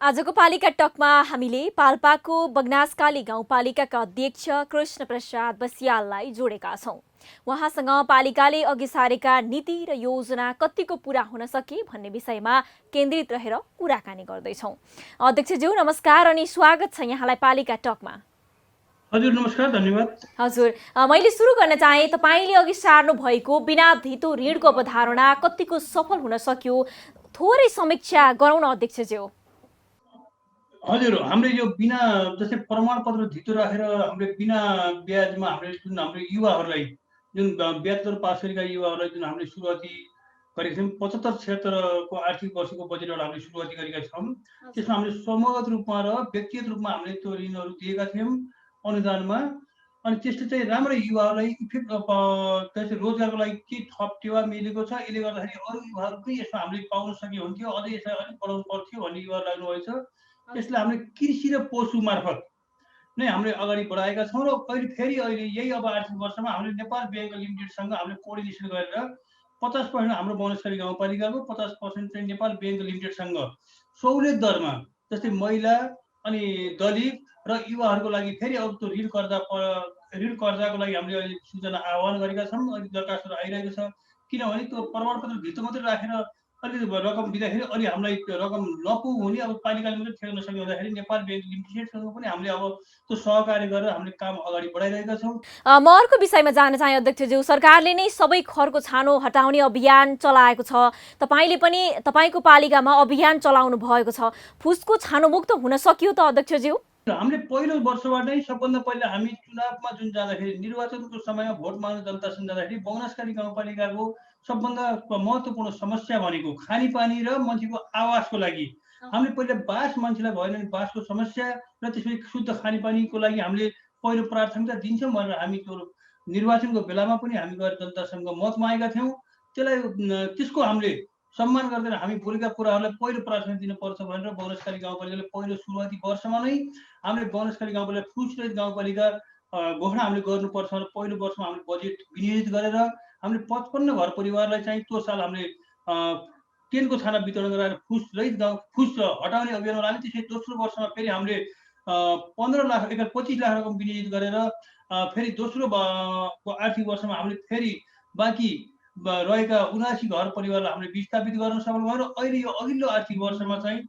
आजको पालिका टकमा हामीले पाल्पाको बगनासकाली गाउँपालिकाका अध्यक्ष कृष्ण प्रसाद बसियाललाई जोडेका छौं। उहाँसँग पालिकाले अघि सारेका नीति र योजना कतिको पूरा हुन सके भन्ने विषयमा केन्द्रित रहेर कुराकानी गर्दैछौं। अध्यक्षज्यू नमस्कार अनि स्वागत छ यहाँलाई पालिका टकमा। हजुर नमस्कार, धन्यवाद। हजुर, मैले सुरु गर्न चाहे तपाईँले अघि सार्नु भएको बिना धितो ऋणको अवधारणा कतिको सफल हुन सक्यो, थोरै समीक्षा गराउन अध्यक्षज्यू। हजुर, हामीले यो बिना जस्तै प्रमाणपत्र धितो राखेर हामीले बिना ब्याजमा हामीले जुन हाम्रो युवाहरूलाई जुन ब्याज दर पास गरेका युवाहरूलाई जुन हामीले सुरुवाती गरेका छौँ 75-76 को आर्थिक वर्षको बजेटबाट हामीले सुरुवाती गरेका छौँ। त्यसमा हामीले समूहगत रूपमा र व्यक्तिगत रूपमा हामीले त्यो ऋणहरू दिएका थियौँ अनुदानमा। अनि त्यसले चाहिँ राम्रै युवाहरूलाई इफेक्ट रोजगारको लागि के थप टेवा मिलेको छ, यसले गर्दाखेरि अरू युवाहरू पनि यसमा हामीले पाउन सक्यो हुन्थ्यो, अझै यसलाई अलिक बढाउनु पर्थ्यो भन्ने युवाहरू लाग्नुभएको छ। यसलाई हामीले कृषि र पशु मार्फत नै हामीले अगाडि बढाएका छौँ र अहिले यही अब आर्थिक वर्षमा हामीले नेपाल ब्याङ्क लिमिटेडसँग हामीले कोअर्डिनेसन गरेर 50% हाम्रो बनस्कारी गाउँपालिकाको 50% चाहिँ नेपाल ब्याङ्क लिमिटेडसँग सहुलियत दरमा जस्तै महिला अनि दलित र युवाहरूको लागि फेरि अब त्यो ऋण कर्जाको लागि हामीले अहिले सूचना आह्वान गरेका छौँ। अहिले दरखास्तहरू आइरहेको छ, किनभने त्यो प्रमाणपत्र भित्र मात्रै राखेर अलिकति रकम दिँदाखेरि अलि हामीलाई त्यो रकम नपुग हुने, अब पालिकाले मात्रै ठेक्न नसक्ने हुँदाखेरि नेपाल ब्याङ्क लिमिटेडसँग पनि हामीले अब त्यो सहकार्य गरेर हामीले काम अगाडि बढाइरहेका छौँ। म अर्को विषयमा जान चाहे अध्यक्षज्यू, सरकारले नै सबै खरको छानो हटाउने अभियान चलाएको छ, तपाईँले पनि तपाईँको पालिकामा अभियान चलाउनु भएको छ, फुसको छानो मुक्त हुन सक्यो त अध्यक्षज्यू? हामीले पहिलो वर्षबाट नै सबभन्दा पहिला हामी चुनावमा जुन जाँदाखेरि निर्वाचनको समयमा भोट माग्न जनतासँग जाँदाखेरि बनस्कारी गाउँपालिकाको सबभन्दा महत्त्वपूर्ण समस्या भनेको खानेपानी र मान्छेको आवासको लागि हामीले पहिला बास मान्छेलाई भएन भने बासको समस्या र त्यसपछि शुद्ध खानेपानीको लागि हामीले पहिलो प्राथमिकता दिन्छौँ भनेर हामी त्यो निर्वाचनको बेलामा पनि हामी गएर जनतासँग मत मागेका थियौँ। त्यसको हामीले सम्मान गर्दैन हामी बोलेका कुराहरूलाई पहिलो प्राथमिकता दिनुपर्छ भनेर बनस्कारी गाउँपालिकाले पहिलो सुरुवाती वर्षमा नै हामीले बनस्कारी गाउँपालिका फुसरहित गाउँपालिका घोषणा हामीले गर्नुपर्छ भनेर पहिलो वर्षमा हामीले बजेट विनियोजित गरेर हामीले 55 घर परिवारलाई चाहिँ त्यो साल हामीले टेनको छाना वितरण गराएर फुस हटाउने अभियानमा लाग्यो। त्यसै दोस्रो वर्षमा फेरि हामीले 25 लाख रकम विनियोजित गरेर फेरि दोस्रो आर्थिक वर्षमा हामीले फेरि बाँकी रहेका 79 घर परिवारलाई हामीले विस्थापित गर्न सफल भयौँ र अहिले यो अघिल्लो आर्थिक वर्षमा चाहिँ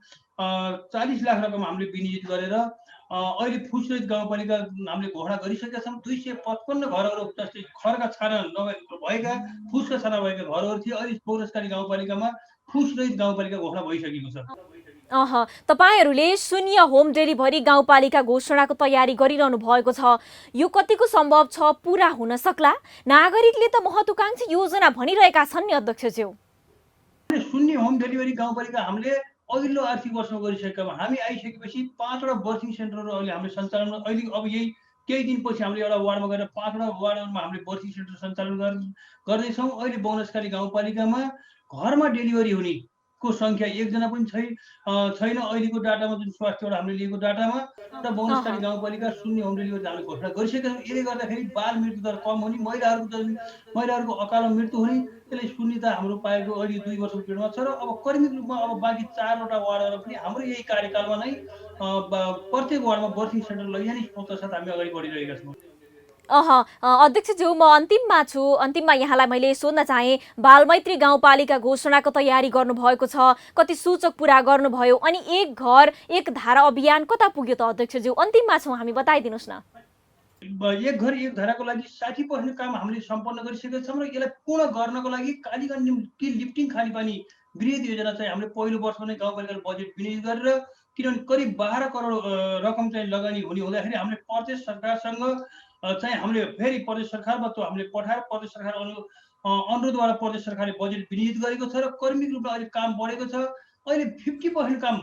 40 लाख रकम हामीले विनियोजित गरेर अहिले फुसरहित गाउँपालिका हामीले घोषणा गरिसकेका छौँ। 255 घरहरू जस्तै खरका छाना भएका फुसका छाना भएका घरहरू थिए, अहिले बनस्कारी गाउँपालिकामा फुसरहित गाउँपालिका घोषणा भइसकेको छ। तपाईहरूले शून्य होम डेलिभरी गाउँपालिका घोषणाको तयारी गरिरहनु भएको छ, यो कतिको सम्भव छ, पुरा हुन सक्ला? नागरिकले त महत्त्वाकांक्षी योजना भनिरहेका छन् नि अध्यक्षज्यू। शून्य होम डेलिभरी गाउँपालिका हामीले अघिल्लो आर्थिक वर्षमा गरिसकेका हामी आइसकेपछि 5वटा बर्थिङ सेन्टरहरू अहिले हामीले सञ्चालन अहिले अब यही केही दिनपछि हामीले एउटा वार्डमा गएर 5वटा वार्डमा हामीले बर्थिङ सेन्टर सञ्चालन गर्दैछौँ। अहिले बनस्कारी गाउँपालिकामा घरमा डेलिभरी हुने को संख्या एकजना पनि छैन अहिलेको डाटामा, जुन स्वास्थ्यबाट हामीले लिएको डाटामा। र बनस्कारी गाउँपालिका शून्य होम डेलिभरी हामीले घोषणा गरिसकेका छौँ। यसले गर्दाखेरि बाल मृत्यु दर कम हुने, महिलाहरूको अकालमा मृत्यु हुने त्यसले शून्यता हाम्रो पाएको अहिले 2 वर्षको पिरियडमा छ। र अब कर्मिक रूपमा अब बाँकी 4वटा वार्डहरू पनि हाम्रो यही कार्यकालमा नै प्रत्येक वार्डमा बर्थिङ सेन्टर लैजाने सोचका साथ हामी अगाडि बढिरहेका छौँ। अध्यक्षज्यू, म अन्तिममा यहाँलाई मैले सोध्न चाहे, बालमैत्री गाउँपालिका घोषणाको तयारी गर्नुभएको छ, कति सूचक पुरा गर्नुभयो, अनि एक घर एक धारा अभियान कता पुग्यो त अध्यक्षज्यू? अन्तिममा छौँ हामी, बताइदिनुहोस् न। एक घर एक धाराको लागि 60% काम हामीले सम्पन्न गरिसकेका छौँ र यसलाई पूर्ण गर्नको लागि कालीगञ्ज लिफ्टिङ खानेपानी वृहत योजना चाहिँ हामीले पहिलो वर्षमा नै गाउँपालिकाले बजेट विनियोजित गरेर, किनभने करिब 12 करोड रकम चाहिँ लगानी हुने हुँदाखेरि हामीले प्रदेश सरकारसँग चाहिँ हामीले फेरि प्रदेश सरकारमा त्यो हामीले पठाएर प्रदेश सरकार अनुरोधबाट प्रदेश सरकारले बजेट विनियोजित गरेको छ र कर्मिक रूपमा अहिले काम बढेको छ। अहिले 50% काम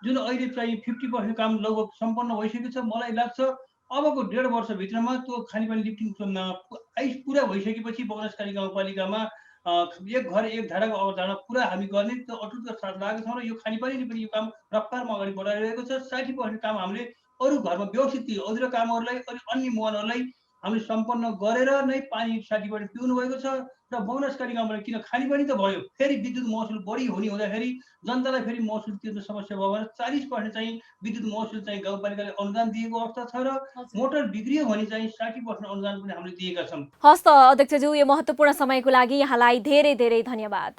जुन अहिले चाहिँ 50% काम लगभग सम्पन्न भइसकेको छ। मलाई लाग्छ अबको 1.5 वर्षभित्रमा त्यो खानेपानी लिफ्टिङ पुरा भइसकेपछि बनस्कारी गाउँपालिकामा एक घर एक धाराको अवधारणा पुरा हामी गर्ने त्यो अटुटका साथ लागेका छौँ र यो खानेपानीले पनि यो काम रफ्तारमा अगाडि बढाइरहेको छ। 60% काम हामीले अरू घरमा व्यवस्थित अधुरा कामहरूलाई अनि अन्य मुहानहरूलाई हामीले सम्पन्न गरेर नै पानी 60% पिउनु भएको छ। र बनस्कारी गाउँमा किन खानेपानी त भयो, फेरि विद्युत महसुल बढी हुने हुँदाखेरि जनतालाई फेरि महसुल तिर्न समस्या भयो भने 40% चाहिँ विद्युत महसुल चाहिँ गाउँपालिकाले अनुदान दिएको अवस्था छ र मोटर बिग्रियो भने चाहिँ 60% अनुदान पनि हामीले दिएका छौँ। हस् त अध्यक्षज्यू, यो महत्त्वपूर्ण समयको लागि यहाँलाई धेरै धेरै धन्यवाद।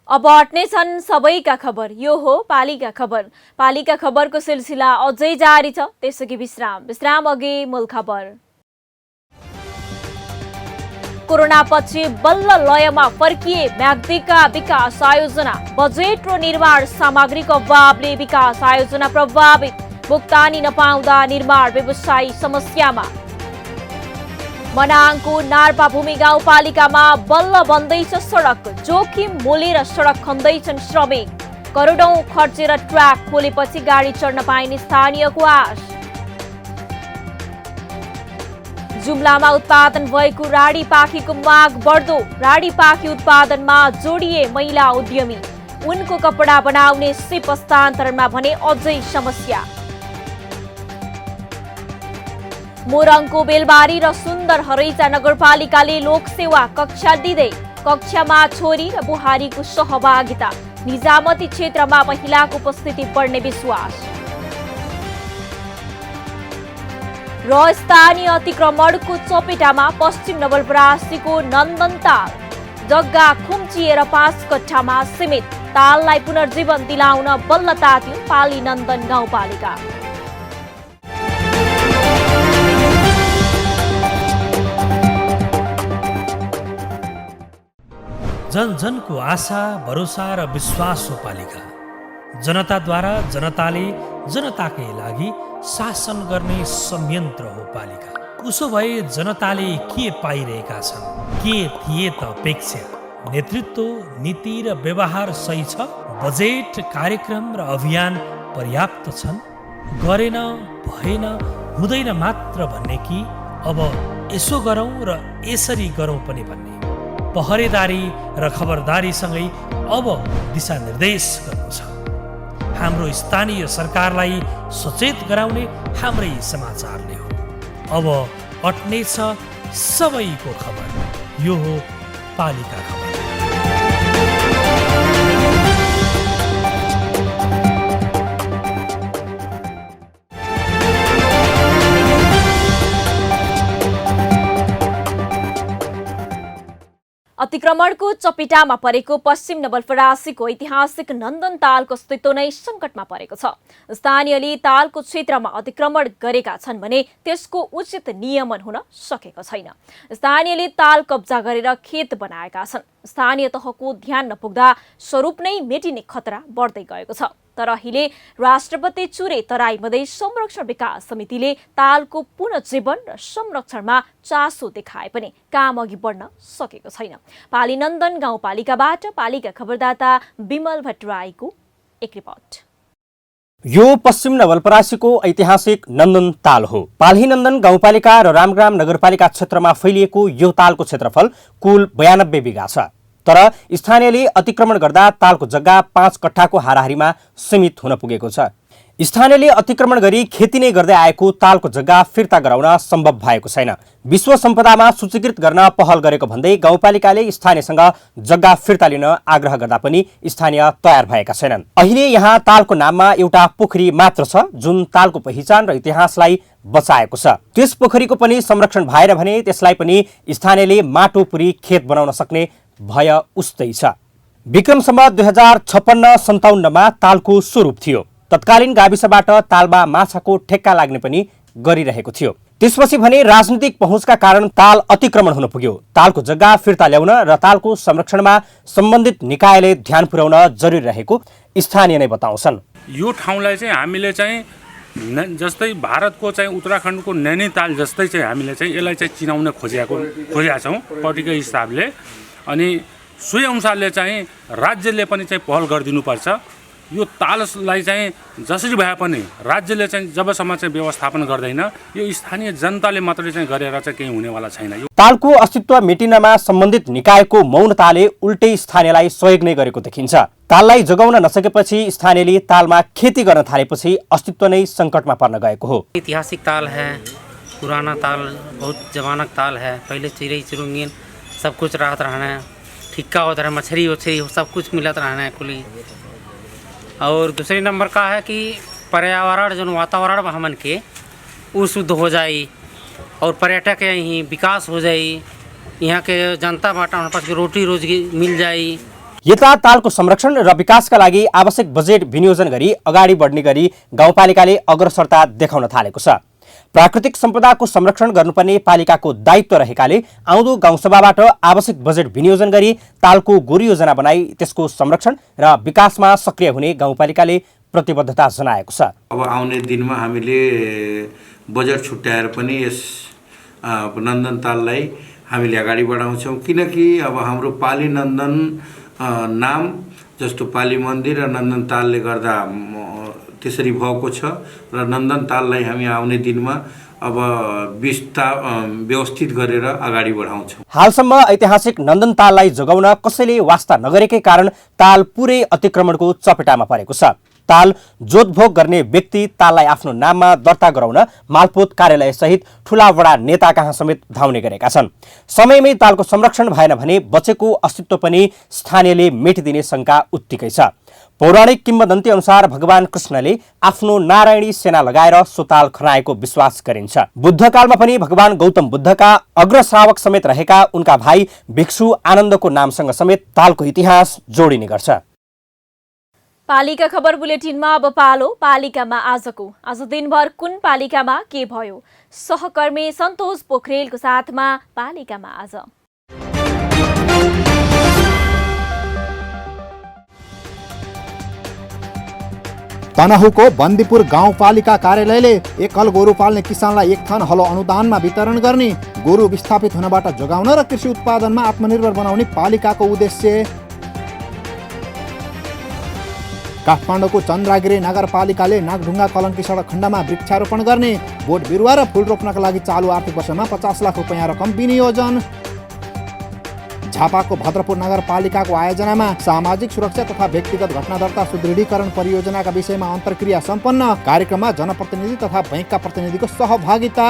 अब हट्ने छन् सबैका खबर। यो हो पालीका खबर। पालीका खबरको सिलसिला अझै जारी छ, त्यसअघि विश्राम अघि मूल खबर। कोरोनापछि बल्ल लयमा फर्किए म्याग्दीका विकास आयोजना। बजेट र निर्माण सामग्रीको अभावले विकास आयोजना प्रभावित। भुक्तानी नपाउँदा निर्माण व्यवसायी समस्यामा। मनाङको नार्पा भूमि गाउँपालिकामा बल्ल बन्दैछ सडक। जोखिम मोलेर सडक खन्दैछन् श्रमिक। करोडौं खर्चेर ट्र्याक खोलेपछि गाडी चढ्न पाइने स्थानीयको आश। जुम्लामा उत्पादन भएको राडी पाखीको माग बढ्दो। राडी पाखी उत्पादनमा जोडिए महिला उद्यमी। उनको कपडा बनाउने सिप हस्तान्तरणमा भने अझै समस्या। मोरङको बेलबारी र सुन्दर हरैचा नगरपालिकाले लोकसेवा कक्षा दिँदै। कक्षामा छोरी र बुहारीको सहभागिता। निजामती क्षेत्रमा महिलाको उपस्थिति बढ्ने विश्वास। र स्थानीय अतिक्रमणको चपेटामा पश्चिम नवलपरासीको नन्दनताल। जग्गा खुम्चिएर 5 कट्ठामा सीमित। ताललाई पुनर्जीवन दिलाउन बल्ल तात्यो पाली नन्दन गाउँपालिका। जन जनको आशा भरोसा र विश्वास हो पालिका। जनताद्वारा जनताले जनताकै लागि शासन गर्ने संयन्त्र हो पालिका। उसो भए जनताले के पाइरहेका छन्? के थिए त अपेक्षा? नेतृत्व, नीति र व्यवहार सही छ? बजेट, कार्यक्रम र अभियान पर्याप्त छन्? गरेन, भएन, हुँदैन मात्र भन्ने कि अब यसो गरौँ र यसरी गरौँ पनि भन्ने? पहरेदारी र खबरदारीसँगै अब दिशानिर्देश गर्नु छ। हाम्रो स्थानीय सरकारलाई सचेत गराउने हाम्रै समाचारले हो। अब अट्नेछ सबैको खबर। यो हो पालिका खबर। अतिक्रमणको चपेटामा परेको पश्चिम नवलपरासीको ऐतिहासिक नन्दनतालको अस्तित्व नै सङ्कटमा परेको छ। स्थानीयले तालको क्षेत्रमा अतिक्रमण गरेका छन् भने त्यसको उचित नियमन हुन सकेको छैन। स्थानीयले ताल कब्जा गरेर खेत बनाएका छन्। स्थानीय तहको ध्यान नपुग्दा स्वरूप नै मेटिने खतरा बढ्दै गएको छ। तर अहिले राष्ट्रपति चुरे तराई मधेस संरक्षण विकास समितिले तालको पुनर्जीवन र संरक्षणमा चासो देखाए पनि काम अघि बढ्न सकेको छैन। पाली नन्दन गाउँपालिकाबाट पालिका खबरदाता विमल भट्टराईको एक रिपोर्ट। यो पश्चिम नवलपरासीको ऐतिहासिक नन्दन ताल हो। पाली नन्दन गाउँपालिका र रामग्राम नगरपालिका क्षेत्रमा फैलिएको यो तालको क्षेत्रफल कुल 92 बिघा छ। तर स्थानीयले अतिक्रमण गर्दा तालको जग्गा 5 कट्ठाको हाराहारीमा सीमित हुन पुगेको छ। स्थानीयले अतिक्रमण गरी खेती नै गर्दै आएको तालको जग्गा फिर्ता गराउन सम्भव भएको छैन। विश्व सम्पदामा सूचीकृत गर्न पहल गरेको भन्दै गाउँपालिकाले स्थानीयसँग जग्गा फिर्ता लिन आग्रह गर्दा पनि स्थानीय तयार भएका छैनन्। अहिले यहाँ तालको नाममा एउटा पोखरी मात्र छ जुन तालको पहिचान र इतिहासलाई बचाएको छ। त्यस पोखरीको पनि संरक्षण भएन भने त्यसलाई पनि स्थानीयले माटो पुरी खेत बनाउन सक्ने भय उस्तै छ। विक्रम सम्वत 2056-57 मा तालको स्वरूप थियो। तत्कालीन गाविसबाट तालमा माछाको ठेक्का लाग्ने पनि गरिरहेको थियो। त्यसपछि भने राजनीतिक पहुँचका कारण ताल अतिक्रमण हुन पुग्यो। तालको जग्गा फिर्ता ल्याउन र तालको संरक्षणमा सम्बन्धित निकायले ध्यान पुर्याउन जरुरी रहेको स्थानीय नै बताउँछन्। यो ठाउँलाई चाहिँ हामीले चाहिँ जस्तै भारतको चाहिँ उत्तराखण्डको नैनीताल जस्तै चाहिँ हामीले चाहिँ यसलाई चाहिँ चिनाउन खोजेका छौँ पार्टीको हिसाबले। अनि सोही अनुसारले चाहिँ राज्यले पनि चाहिँ पहल गरिदिनुपर्छ। यो ताललाई चाहिँ जसरी भए पनि राज्यले चाहिँ जबसम्म चाहिँ व्यवस्थापन गर्दैन यो स्थानीय जनताले मात्रै चाहिँ गरेर चाहिँ केही हुनेवाला छैन। तालको अस्तित्व मेटिनमा सम्बन्धित निकायको मौनताले उल्टै स्थानीयलाई सहयोग नै गरेको देखिन्छ। ताललाई जोगाउन नसकेपछि स्थानीयले तालमा खेती गर्न थालेपछि अस्तित्व नै सङ्कटमा पर्न गएको हो। ऐतिहासिक ताल है, पुराना ताल, बहुत जमानक ताल है। पहले चिड़ै चिरुंगीन सब कुछ रहता रहना, ठिक्का होता रहा, मछली उछली सब कुछ मिलता रहना है कुली। और दूसरे नंबर का है कि पर्यावरण जो वातावरण हमन के वो शुद्ध हो जाए और पर्यटक यहीं विकास हो जाए, यहाँ के जनता बाटा पास रोटी रोजी मिल जाए। यता तालको संरक्षण र विकासका लागि आवश्यक बजेट विनियोजन गरी अगाडि बढ्ने गरी गाउँपालिकाले अग्रसरता देखाउन थालेको छ। प्राकृतिक सम्पदाको संरक्षण गर्नुपर्ने पालिकाको दायित्व रहेकाले आउँदो गाउँसभाबाट आवश्यक बजेट विनियोजन गरी तालको गोरु योजना बनाई त्यसको संरक्षण र विकासमा सक्रिय हुने गाउँपालिकाले प्रतिबद्धता जनाएको छ। अब आउने दिनमा हामीले बजेट छुट्याएर पनि यस नन्दन ताललाई हामीले अगाडि बढाउँछौँ, किनकि अब हाम्रो पाली नन्दन नाम जस्तो पाली मन्दिर र नन्दन तालले गर्दा त्यसरी भएको छ र नन्दन ताललाई हामी आउने दिनमा अब व्यवस्थित गरेर अगाडि बढाउँछौँ। हालसम्म ऐतिहासिक नन्दन ताललाई जोगाउन कसैले वास्ता नगरेकै कारण ताल पुरै अतिक्रमणको चपेटामा परेको छ। ताल जोतभोग गर्ने व्यक्ति ताललाई आफ्नो नाममा दर्ता गराउन मालपोत कार्यालय सहित ठूला बडा नेता कहाँ समेत धाउने गरेका छन्। समयमै तालको संरक्षण भएन भने बचेको अस्तित्व पनि स्थानीयले मेटिदिने शंका उत्तिकै छ। पौराणिक किम्वदन्ती अनुसार भगवान कृष्णले आफ्नो नारायणी सेना लगाएर सो ताल खनाएको विश्वास गरिन्छ। बुद्धकालमा पनि भगवान गौतम बुद्धका अग्रश्रावक समेत रहेका उनका भाइ भिक्षु आनन्दको नामसँग समेत तालको इतिहास जोडिने गर्छ। पालिका खबर बुलेटिनमा अब पालो पालिकामा आजको। आज दिनभर कुन पालिकामा के भयो, सहकर्मी सन्तोष पोखरेलको साथमा पालिकामा आज। तनहुको बन्दीपुर गाउँपालिका कार्यालयले एकल गोरु पाल्ने किसानलाई 1 थन हलो अनुदानमा वितरण गर्ने, गोरु विस्थापित हुनबाट जोगाउन र कृषि उत्पादनमा आत्मनिर्भर बनाउने पालिकाको उद्देश्य। काठमाडौँको चन्द्रागिरी नगरपालिकाले नागढुङ्गा कलङ्की सडक खण्डमा वृक्षारोपण गर्ने, बोट बिरुवा र फूल रोप्नका लागि चालु आर्थिक वर्षमा 50 लाख रुपैयाँ रकम विनियोजन। झापाको भद्रपुर नगरपालिकाको आयोजनामा सामाजिक सुरक्षा तथा व्यक्तिगत घटना दर्ता सुदृढीकरण परियोजनाका विषयमा अन्तर्क्रिया सम्पन्न, कार्यक्रममा जनप्रतिनिधि तथा बैंकका प्रतिनिधिको सहभागिता।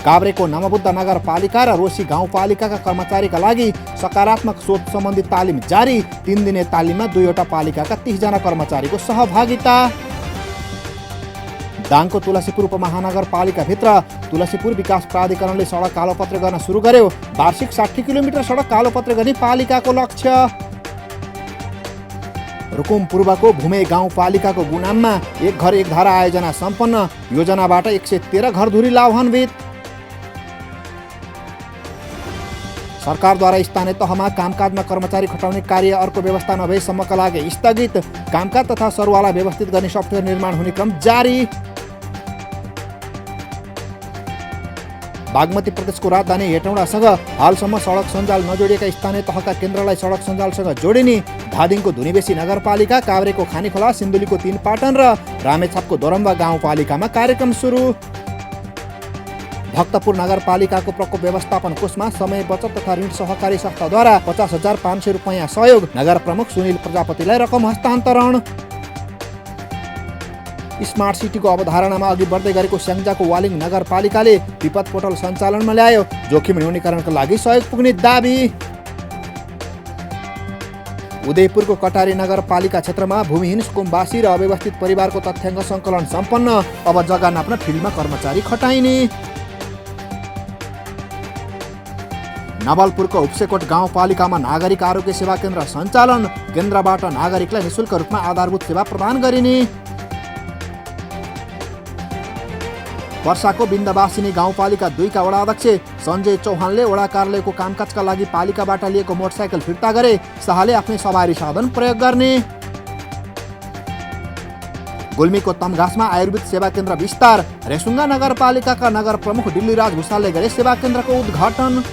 काभ्रेको नमबुद्ध नगरपालिका र रोशी गाउँपालिकाका कर्मचारीका लागि सकारात्मक सोच सम्बन्धी तालिम जारी, 3 दिने तालिममा 2वटा पालिकाका 30 जना कर्मचारीको सहभागिता। दाङको तुलसीपुर उपमहानगरपालिकाभित्र तुलसीपुर विकास प्राधिकरणले सडक कालोपत्र गर्न सुरु गर्यो। वार्षिक 60 किलोमिटर सडक कालोपत्र गर्ने पालिकाको लक्ष्य। रुकुम पूर्वको भूमे गाउँपालिकाको गुनाममा 1 घर 1 धारा आयोजना सम्पन्न, योजनाबाट 113 घरधुरी लाभान्वित। सरकारद्वारा स्थानीय तहमा कामकाजमा कर्मचारी खटाउने कार्य अर्को व्यवस्था नभएसम्मका लागि स्थगित, कामकाज तथा सरुवालाई व्यवस्थित गर्ने सफ्टवेयर निर्माण हुने क्रम जारी। बागमती प्रदेशको राजधानी हेटौडासँग हालसम्म सडक सञ्जाल नजोडिएका स्थानीय तहका केन्द्रलाई सडक सञ्जालसँग जोडिने, धादिङको धुनीबेसी नगरपालिका, काभ्रेको खानीखोला, सिन्धुलीको 3 पाटन र रामेछापको दोरम्बा गाउँपालिकामा कार्यक्रम सुरु। भक्तपुर नगरपालिकाको प्रकोप व्यवस्थापन कोषमा समय बचत तथा ऋण सहकारी संस्थाद्वारा 50,500 रुपैयाँ सहयोग, नगर प्रमुख सुनिल प्रजापतिलाई रकम हस्तान्तरण। स्मार्ट सिटीको अवधारणामा अघि बढ्दै गरेको स्याङ्जाको वालिङ नगरपालिकाले विपद पोर्टल सञ्चालनमा ल्यायो, जोखिम न्यूनीकरणका लागि सहयोग पुग्ने दाबी। उदयपुरको कटारी नगरपालिका क्षेत्रमा भूमिहीन सुकुम्बासी र अव्यवस्थित परिवारको तथ्याङ्क सङ्कलन सम्पन्न, अब जग्गा नाप्न फिल्डमा कर्मचारी खटाइने। नवलपुरको उपसेकोट गाउँपालिकामा नागरिक आरोग्य सेवा केन्द्र सञ्चालन, केन्द्रबाट नागरिकलाई निशुल्क रूपमा आधारभूत सेवा प्रदान गरिने। वर्षाको बिन्दवासिनी गाउँपालिका 2 का वडाध्यक्ष सञ्जय चौहानले वडा कार्यालयको कामकाजका लागि पालिकाबाट लिएको मोटरसाइकल फिर्ता गरे, शाहले आफ्नै सवारी साधन प्रयोग गर्ने। गुल्मीको तमघासमा आयुर्वेद सेवा केन्द्र विस्तार, रेसुङ्गा नगरपालिकाका नगर प्रमुख दिल्लीराज भुसालले गरे सेवा केन्द्रको उद्घाटन।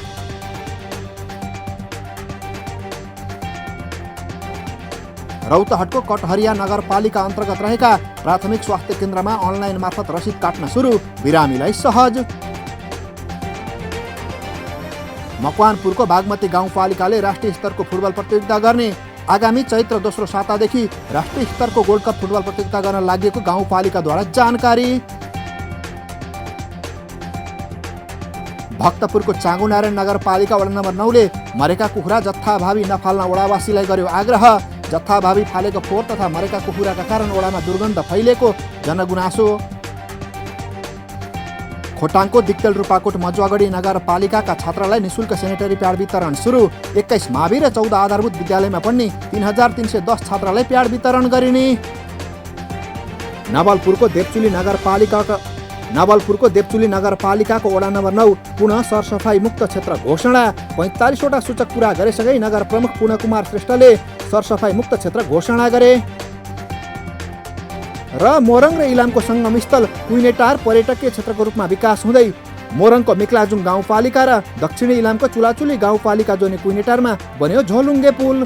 रौतहटको कटहरिया नगरपालिका अन्तर्गत रहेका प्राथमिक स्वास्थ्य केन्द्रमा अनलाइन मार्फत रसिद काट्न सुरु, बिरामीलाई सहज। मकवानपुरको बागमती गाउँपालिकाले राष्ट्रिय स्तरको फुटबल प्रतियोगिता गर्ने, आगामी चैत्र 2 सातादेखि राष्ट्रिय स्तरको गोल्ड कप फुटबल प्रतियोगिता गर्न लागि गाउँपालिकाद्वारा जानकारी। भक्तपुरको चाँगुनारायण नगरपालिका वडा नम्बर 9 ले मरेका कुखुरा जत्थाभावी नफाल्न वडावासीलाई गर्यो आग्रह, जत्थाभावी फालेको फोहोर तथा मरेका कुखुराका कारण वडामा दुर्गन्ध फैलिएको जनगुनासो। खोटाङको दिक्तेल रूपाकोट मजुवागढी नगरपालिकाका छात्रालाई निशुल्क सेनिटरी प्याड वितरण सुरु। 21 मावि र 14 आधारभूत विद्यालयमा पढ्ने 3310 छात्रालाई प्याड वितरण गरिने। नवलपुरको देवचुली नगरपालिकाको वडा नम्बर 9 पुनः सरसफाई मुक्त क्षेत्र घोषणा। 45 वटा सूचक पूरा गरेसँगै नगर प्रमुख पुनः कुमार श्रेष्ठले सरसफाई मुक्त क्षेत्र घोषणा गरे। र मोरङ र इलामको सङ्गमस्थल कुइनेटार पर्यटकीय क्षेत्रको रूपमा विकास हुँदै मोरङको मेक्लाजुङ गाउँपालिका र दक्षिणी इलामको चुलाचुली गाउँपालिका जोड्ने कुइनेटारमा बन्यो झोलुङ्गे पुल।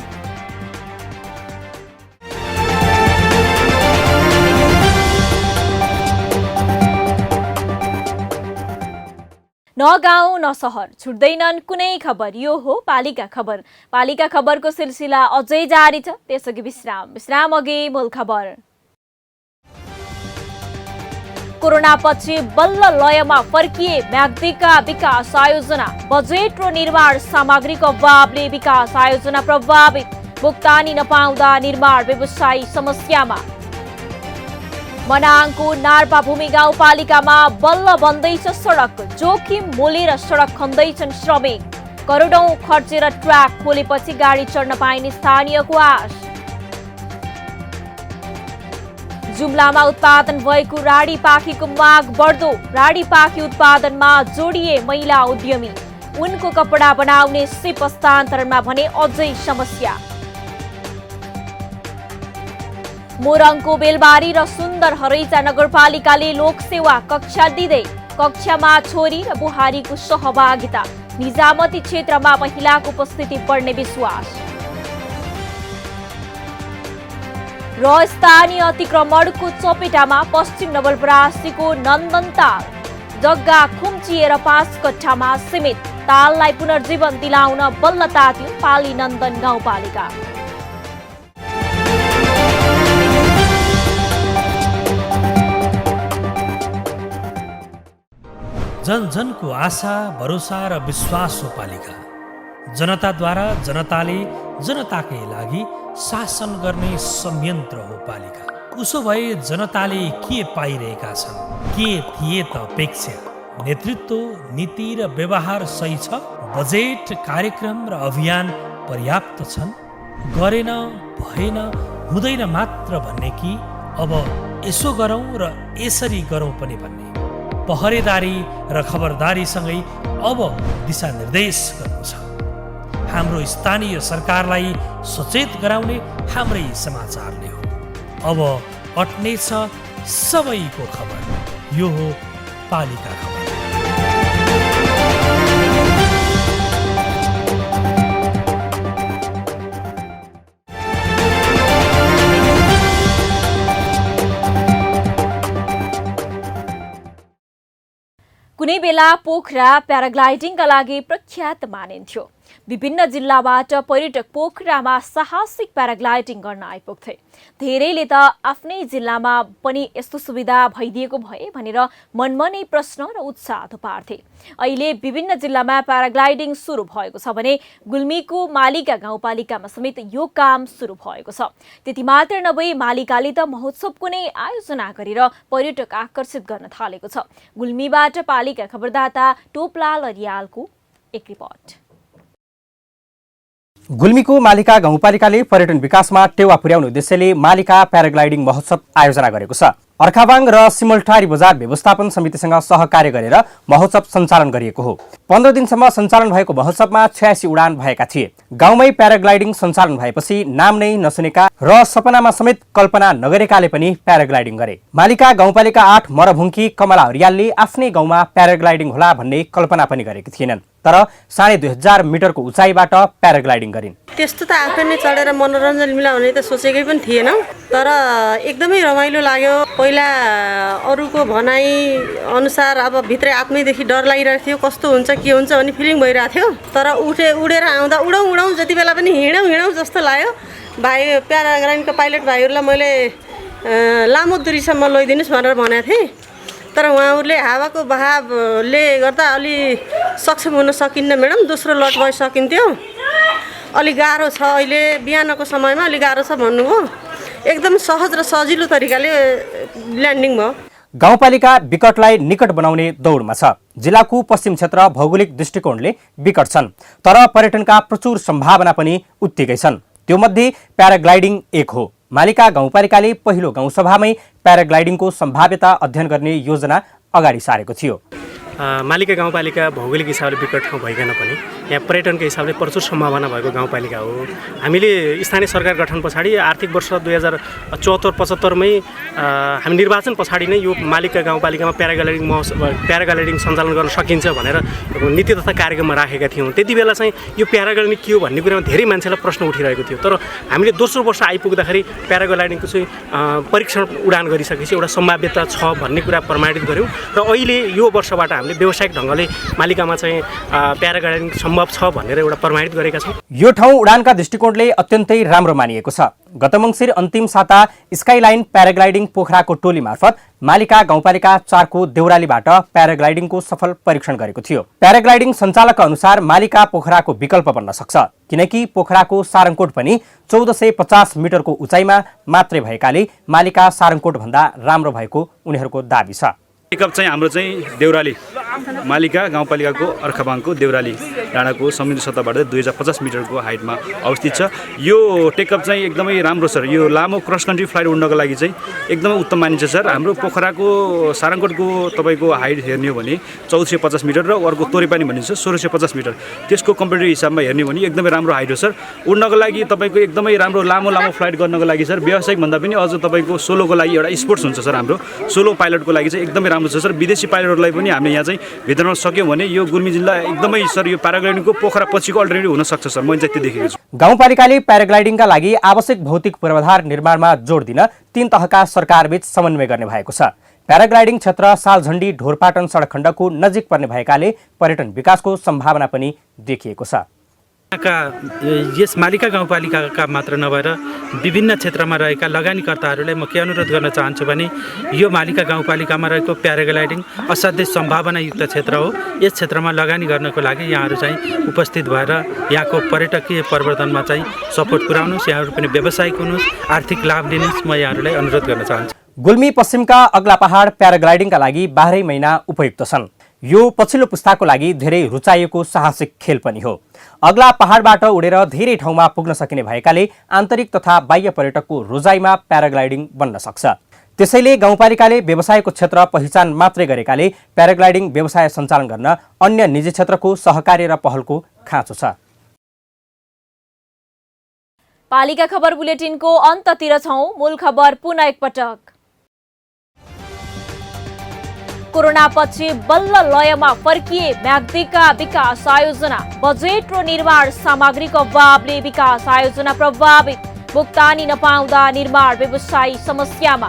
न गाउँ न सहर छुट्दैनन् कुनै खबर। यो हो पालिका खबर। पालिका खबरको सिलसिला अझै जारी छ, त्यसअघि विश्राम अघि मूल खबर। कोरोनापछि बल्ल लयमा फर्किए म्याग्दीका विकास आयोजना। बजेट र निर्माण सामग्रीको अभावले विकास आयोजना प्रभावित। भुक्तानी नपाउँदा निर्माण व्यवसायी समस्यामा। मनाङको नार्पा भूमि गाउँपालिकामा बल्ल बन्दैछ सडक। जोखिम मोलेर सडक खन्दैछन् श्रमिक। करोडौं खर्चेर ट्र्याक खोलेपछि गाडी चढ्न पाइने स्थानीयको आश। जुम्लामा उत्पादन भएको राडी पाखीको माग बढ्दो। राडी पाखी उत्पादनमा जोडिए महिला उद्यमी। उनको कपडा बनाउने सिप हस्तान्तरणमा भने अझै समस्या। मोरङको बेलबारी र सुन्दर हरैचा नगरपालिकाले लोकसेवा कक्षा दिँदै। कक्षामा छोरी र बुहारीको सहभागिता। निजामती क्षेत्रमा महिलाको उपस्थिति बढ्ने विश्वास। र स्थानीय अतिक्रमणको चपेटामा पश्चिम नवलपरासीको नन्दनताल। जग्गा खुम्चिएर 5 कट्ठामा सीमित। ताललाई पुनर्जीवन दिलाउन बल्ल तात्यो पाली नन्दन गाउँपालिका। जन जनको आशा भरोसा र विश्वास हो पालिका। जनताद्वारा जनताले जनताकै लागि शासन गर्ने संयन्त्र हो पालिका। उसो भए जनताले के पाइरहेका छन्? के थिए त अपेक्षा? नेतृत्व, नीति र व्यवहार सही छ? बजेट, कार्यक्रम र अभियान पर्याप्त छन्? गरेन, भएन, हुँदैन मात्र भन्ने कि अब यसो गरौँ र यसरी गरौँ पनि भन्ने? पहरेदारी र खबरदारीसँगै अब दिशानिर्देश गर्नु छ। हाम्रो स्थानीय सरकारलाई सचेत गराउने हाम्रै समाचारले हो। अब अट्नेछ सबैको खबर। यो हो पालिका खबर। कुनै बेला पोखरा प्याराग्लाइडिङका लागि प्रख्यात मानिन्थ्यो। विभिन्न जिल्लाबाट पर्यटक पोखरामा साहसिक प्याराग्लाइडिङ गर्न आइपुग्थे। धेरैले त आफ्नै जिल्लामा पनि यस्तो सुविधा भइदिएको भए भनेर मनमा नै प्रश्न र उत्साह थुपार्थे। अहिले विभिन्न जिल्लामा प्याराग्लाइडिङ सुरु भएको छ भने गुल्मीको मालिका गाउँपालिकामा समेत यो काम सुरु भएको छ। त्यति मात्र नभई मालिकाले त महोत्सवको नै आयोजना गरेर पर्यटक आकर्षित गर्न थालेको छ। गुल्मीबाट पालिका खबरदाता टोपलाल रियालको एक रिपोर्ट। गुल्मीको मालिका गाउँपालिकाले पर्यटन विकासमा टेवा पुर्याउने उद्देश्यले मालिका प्याराग्लाइडिङ महोत्सव आयोजना गरेको छ। अर्खाबाङ र सिमलटारी बजार व्यवस्थापन समितिसँग सहकार्य गरेर महोत्सव सञ्चालन गरिएको हो। 15 दिनसम्म सञ्चालन भएको महोत्सवमा 86 उडान भएका थिए। गाउँमै प्याराग्लाइडिङ सञ्चालन भएपछि नाम नै नसुनेका र सपनामा समेत कल्पना नगरेकाले पनि प्याराग्लाइडिङ गरे। मालिका गाउँपालिका 8 मरभुङ्की कमला हरियालले आफ्नै गाउँमा प्याराग्लाइडिङ होला भन्ने कल्पना पनि गरेकी थिएनन्, तर 2500 मिटरको उचाइबाट प्याराग्लाइडिङ गरिन्। त्यस्तो त आफै नै चढेर मनोरञ्जन मिलाउने त सोचेकै पनि थिएन, तर एकदमै रमाइलो लाग्यो। पहिला अरूको भनाइ अनुसार अब भित्रै आत्मैदेखि डर लागिरहेको थियो, कस्तो हुन्छ के हुन्छ भन्ने फिलिङ भइरहेको थियो। तर उडेर आउँदा उडौँ जति बेला पनि हिँडौँ जस्तो लाग्यो। भाइ प्याराग्लाइडिङको पाइलट भाइहरूलाई मैले लामो दूरीसम्म लैदिनुहोस् भनेर भनेको थिएँ, तर उहाँहरूले हावाको बहावले गर्दा अलि सक्षम हुन सकिन्न म्याडम। दोस्रो लट भइसकिन्थ्यो, अलिक गाह्रो छ। अहिले बिहानको समयमा अलिक गाह्रो छ भन्नुभयो। एकदम सहज र सजिलो तरिकाले ल्यान्डिङ भयो। गाउँपालिका विकटलाई निकट बनाउने दौडमा छ। जिल्लाको पश्चिम क्षेत्र भौगोलिक दृष्टिकोणले विकट छन्, तर पर्यटनका प्रचुर सम्भावना पनि उत्तिकै छन्। त्यो मध्ये प्याराग्लाइडिङ एक हो। मालिका गाउँपालिकाले पहिलो गाउँसभामै प्याराग्लाइडिङको सम्भाव्यता अध्ययन गर्ने योजना अगाडि सारेको थियो। मालिका गाउँपालिका भौगोलिक हिसाबले विकट ठाउँ भइकन पनि यहाँ पर्यटनको हिसाबले प्रचुर सम्भावना भएको गाउँपालिका हो। हामीले स्थानीय सरकार गठन पछाडि आर्थिक वर्ष 2074-75मै हामी निर्वाचन पछाडि नै यो मालिका गाउँपालिकामा प्याराग्लाइडिङ सञ्चालन गर्न सकिन्छ भनेर नीति तथा कार्यक्रममा राखेका थियौँ। त्यति बेला चाहिँ यो प्याराग्लाइडिङ के हो भन्ने कुरामा धेरै मान्छेलाई प्रश्न उठिरहेको थियो। तर हामीले दोस्रो वर्ष आइपुग्दाखेरि प्याराग्लाइडिङको चाहिँ परीक्षण उडान गरिसकेपछि एउटा सम्भाव्यता छ भन्ने कुरा प्रमाणित गऱ्यौँ र अहिले यो वर्षबाट हामीले व्यावसायिक ढङ्गले मालिकामा चाहिँ प्याराग्लाइडिङ सम्भव छ भनेर एउटा प्रमाणित गरेका छौँ। यो ठाउँ उडानका दृष्टिकोणले अत्यन्तै राम्रो मानिएको छ। गत मङ्सिर अन्तिम साता स्काइलाइन प्याराग्लाइडिङ पोखराको टोली मार्फत मालिका गाउँपालिका 4 को देउरालीबाट प्याराग्लाइडिङको सफल परीक्षण गरेको थियो। प्याराग्लाइडिङ सञ्चालकका अनुसार मालिका पोखराको विकल्प बन्न सक्छ, किनकि पोखराको सारङकोट पनि 1450 मिटरको उचाइमा मात्रै भएकाले मालिका सारङकोट भन्दा राम्रो भएको उनीहरूको दाबी छ। टेकअप चाहिँ हाम्रो चाहिँ देउराली मालिका गाउँपालिकाको अर्खाबाङको देउराली डाँडाको समुद्री सतहबाट 2050 मिटरको हाइटमा अवस्थित छ। यो टेकअप चाहिँ एकदमै राम्रो सर। यो लामो क्रस कन्ट्री फ्लाइट उड्नको लागि चाहिँ एकदमै उत्तम मानिन्छ सर। हाम्रो पोखराको सारङकोटको तपाईँको हाइट हेर्ने हो भने 1450 मिटर र अर्को तोरेपानी भनिन्छ 1650 मिटर। त्यसको कम्पेरिटिभ हिसाबमा हेर्ने हो भने एकदमै राम्रो हाइट हो सर। उड्नको लागि तपाईँको एकदमै राम्रो लामो फ्लाइट गर्नको लागि सर व्यावसायिक भन्दा पनि अझ तपाईँको सोलोको लागि एउटा स्पोर्ट्स हुन्छ सर। हाम्रो सोलो पाइलटको लागि चाहिँ एकदमै राम्रो छ सर। विदेशी पाइलटहरूलाई पनि हामीले यहाँ चाहिँ भित्राउन सक्यौँ भने यो गुल्मी जिल्ला एकदमै सर यो प्याराग्लाइडिङको पोखरा पछिको अल्टरनेटिभ हुन सक्छ सर। मैले चाहिँ त्यो देखेको छु। गाउँपालिकाले प्याराग्लाइडिङका लागि आवश्यक भौतिक पूर्वाधार निर्माणमा जोड दिन 3 तहका सरकारबीच समन्वय गर्ने भएको छ। प्याराग्लाइडिङ क्षेत्र सालझण्डी ढोरपाटन सडक खण्डको नजिक पर्ने भएकाले पर्यटन विकासको सम्भावना पनि देखिएको छ। यस मालिका गाउँपालिकाका मात्र नभएर विभिन्न क्षेत्रमा रहेका लगानीकर्ताहरूलाई म के अनुरोध गर्न चाहन्छु भने यो मालिका गाउँपालिकामा रहेको प्याराग्लाइडिङ असाध्यै सम्भावनायुक्त क्षेत्र हो। यस क्षेत्रमा लगानी गर्नको लागि यहाँहरू चाहिँ उपस्थित भएर यहाँको पर्यटकीय प्रवर्धनमा चाहिँ सपोर्ट पुर्याउनुहोस्। यहाँहरू पनि व्यावसायिक हुनुहोस्, आर्थिक लाभ लिनुहोस्। म यहाँहरूलाई अनुरोध गर्न चाहन्छु। गुल्मी पश्चिमका अग्ला पहाड प्याराग्लाइडिङका लागि 12 महिना उपयुक्त छन्। यो पछिल्लो पुस्ताको लागि धेरै रुचाइएको साहसिक खेल पनि हो। अग्ला पहाडबाट उडेर धेरै ठाउँमा पुग्न सकिने भएकाले आन्तरिक तथा बाह्य पर्यटकको रोजाइमा प्याराग्लाइडिङ बन्न सक्छ। त्यसैले गाउँपालिकाले व्यवसायको क्षेत्र पहिचान मात्रै गरेकाले प्याराग्लाइडिङ व्यवसाय सञ्चालन गर्न अन्य निजी क्षेत्रको सहकार्य र पहलको खाँचो छ। पालिका खबर बुलेटिनको अन्ततिर छौं। मूल खबर पुनः एकपटक। कोरोनापछि बल्ल लयमा फर्किए म्याग्दीका विकास आयोजना। बजेट र निर्माण सामग्रीको अभावले विकास आयोजना प्रभावित। भुक्तानी नपाउँदा निर्माण व्यवसायी समस्यामा।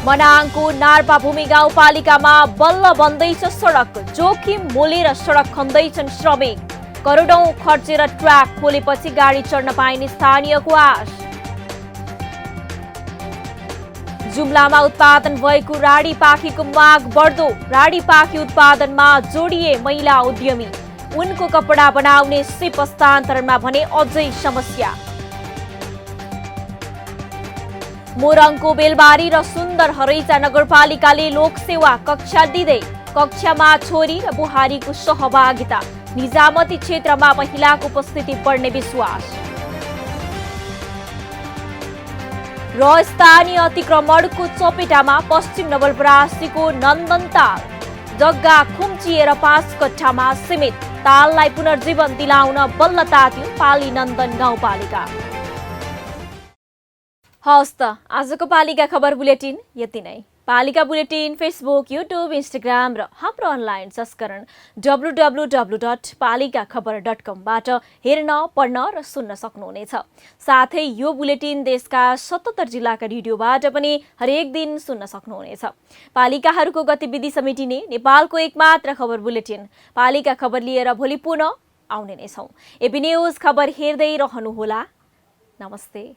मनाङको नार्पाभूमि गाउँपालिकामा बल्ल बन्दैछ सडक। जोखिम मोलेर सडक खन्दैछन् श्रमिक। करोडौं खर्चेर ट्र्याक खोलेपछि गाडी चढ्न पाइने स्थानीयको आश। जुम्लामा उत्पादन भएको राडी पाखीको माग बढ्दो। राडी पाखी उत्पादनमा जोडिए महिला उद्यमी। उनको कपडा बनाउने सिप हस्तान्तरणमा भने अझै समस्या। मोरङको बेलबारी र सुन्दर हरैचा नगरपालिकाले लोकसेवा कक्षा दिँदै। कक्षामा छोरी र बुहारीको सहभागिता। निजामती क्षेत्रमा महिलाको उपस्थिति बढ्ने विश्वास। र स्थानीय अतिक्रमणको चपेटामा पश्चिम नवलपरासीको नन्दनताल। जग्गा खुम्चिएर 5 कट्ठामा सीमित। ताललाई पुनर्जीवन दिलाउन बल्ल तात्यो पाली नन्दन गाउँपालिका। हवस् त आजको पालिका खबर बुलेटिन यति नै। पालिका बुलेटिन फेसबुक, युट्युब, इन्स्टाग्राम र हाम्रो अनलाइन संस्करण www.palikakhbar.com बाट हेर्न, पढ्न र सुन्न सक्नुहुनेछ। साथै यो बुलेटिन देशका 77 जिल्लाका रेडियोबाट पनि हरेक दिन सुन्न सक्नुहुनेछ। पालिकाहरूको गतिविधि समेटिने नेपालको एकमात्र खबर बुलेटिन पालिका खबर लिएर भोलि पुनः आउने नै छौं। एबी न्यूज खबर हेर्दै रहनुहोला। नमस्ते।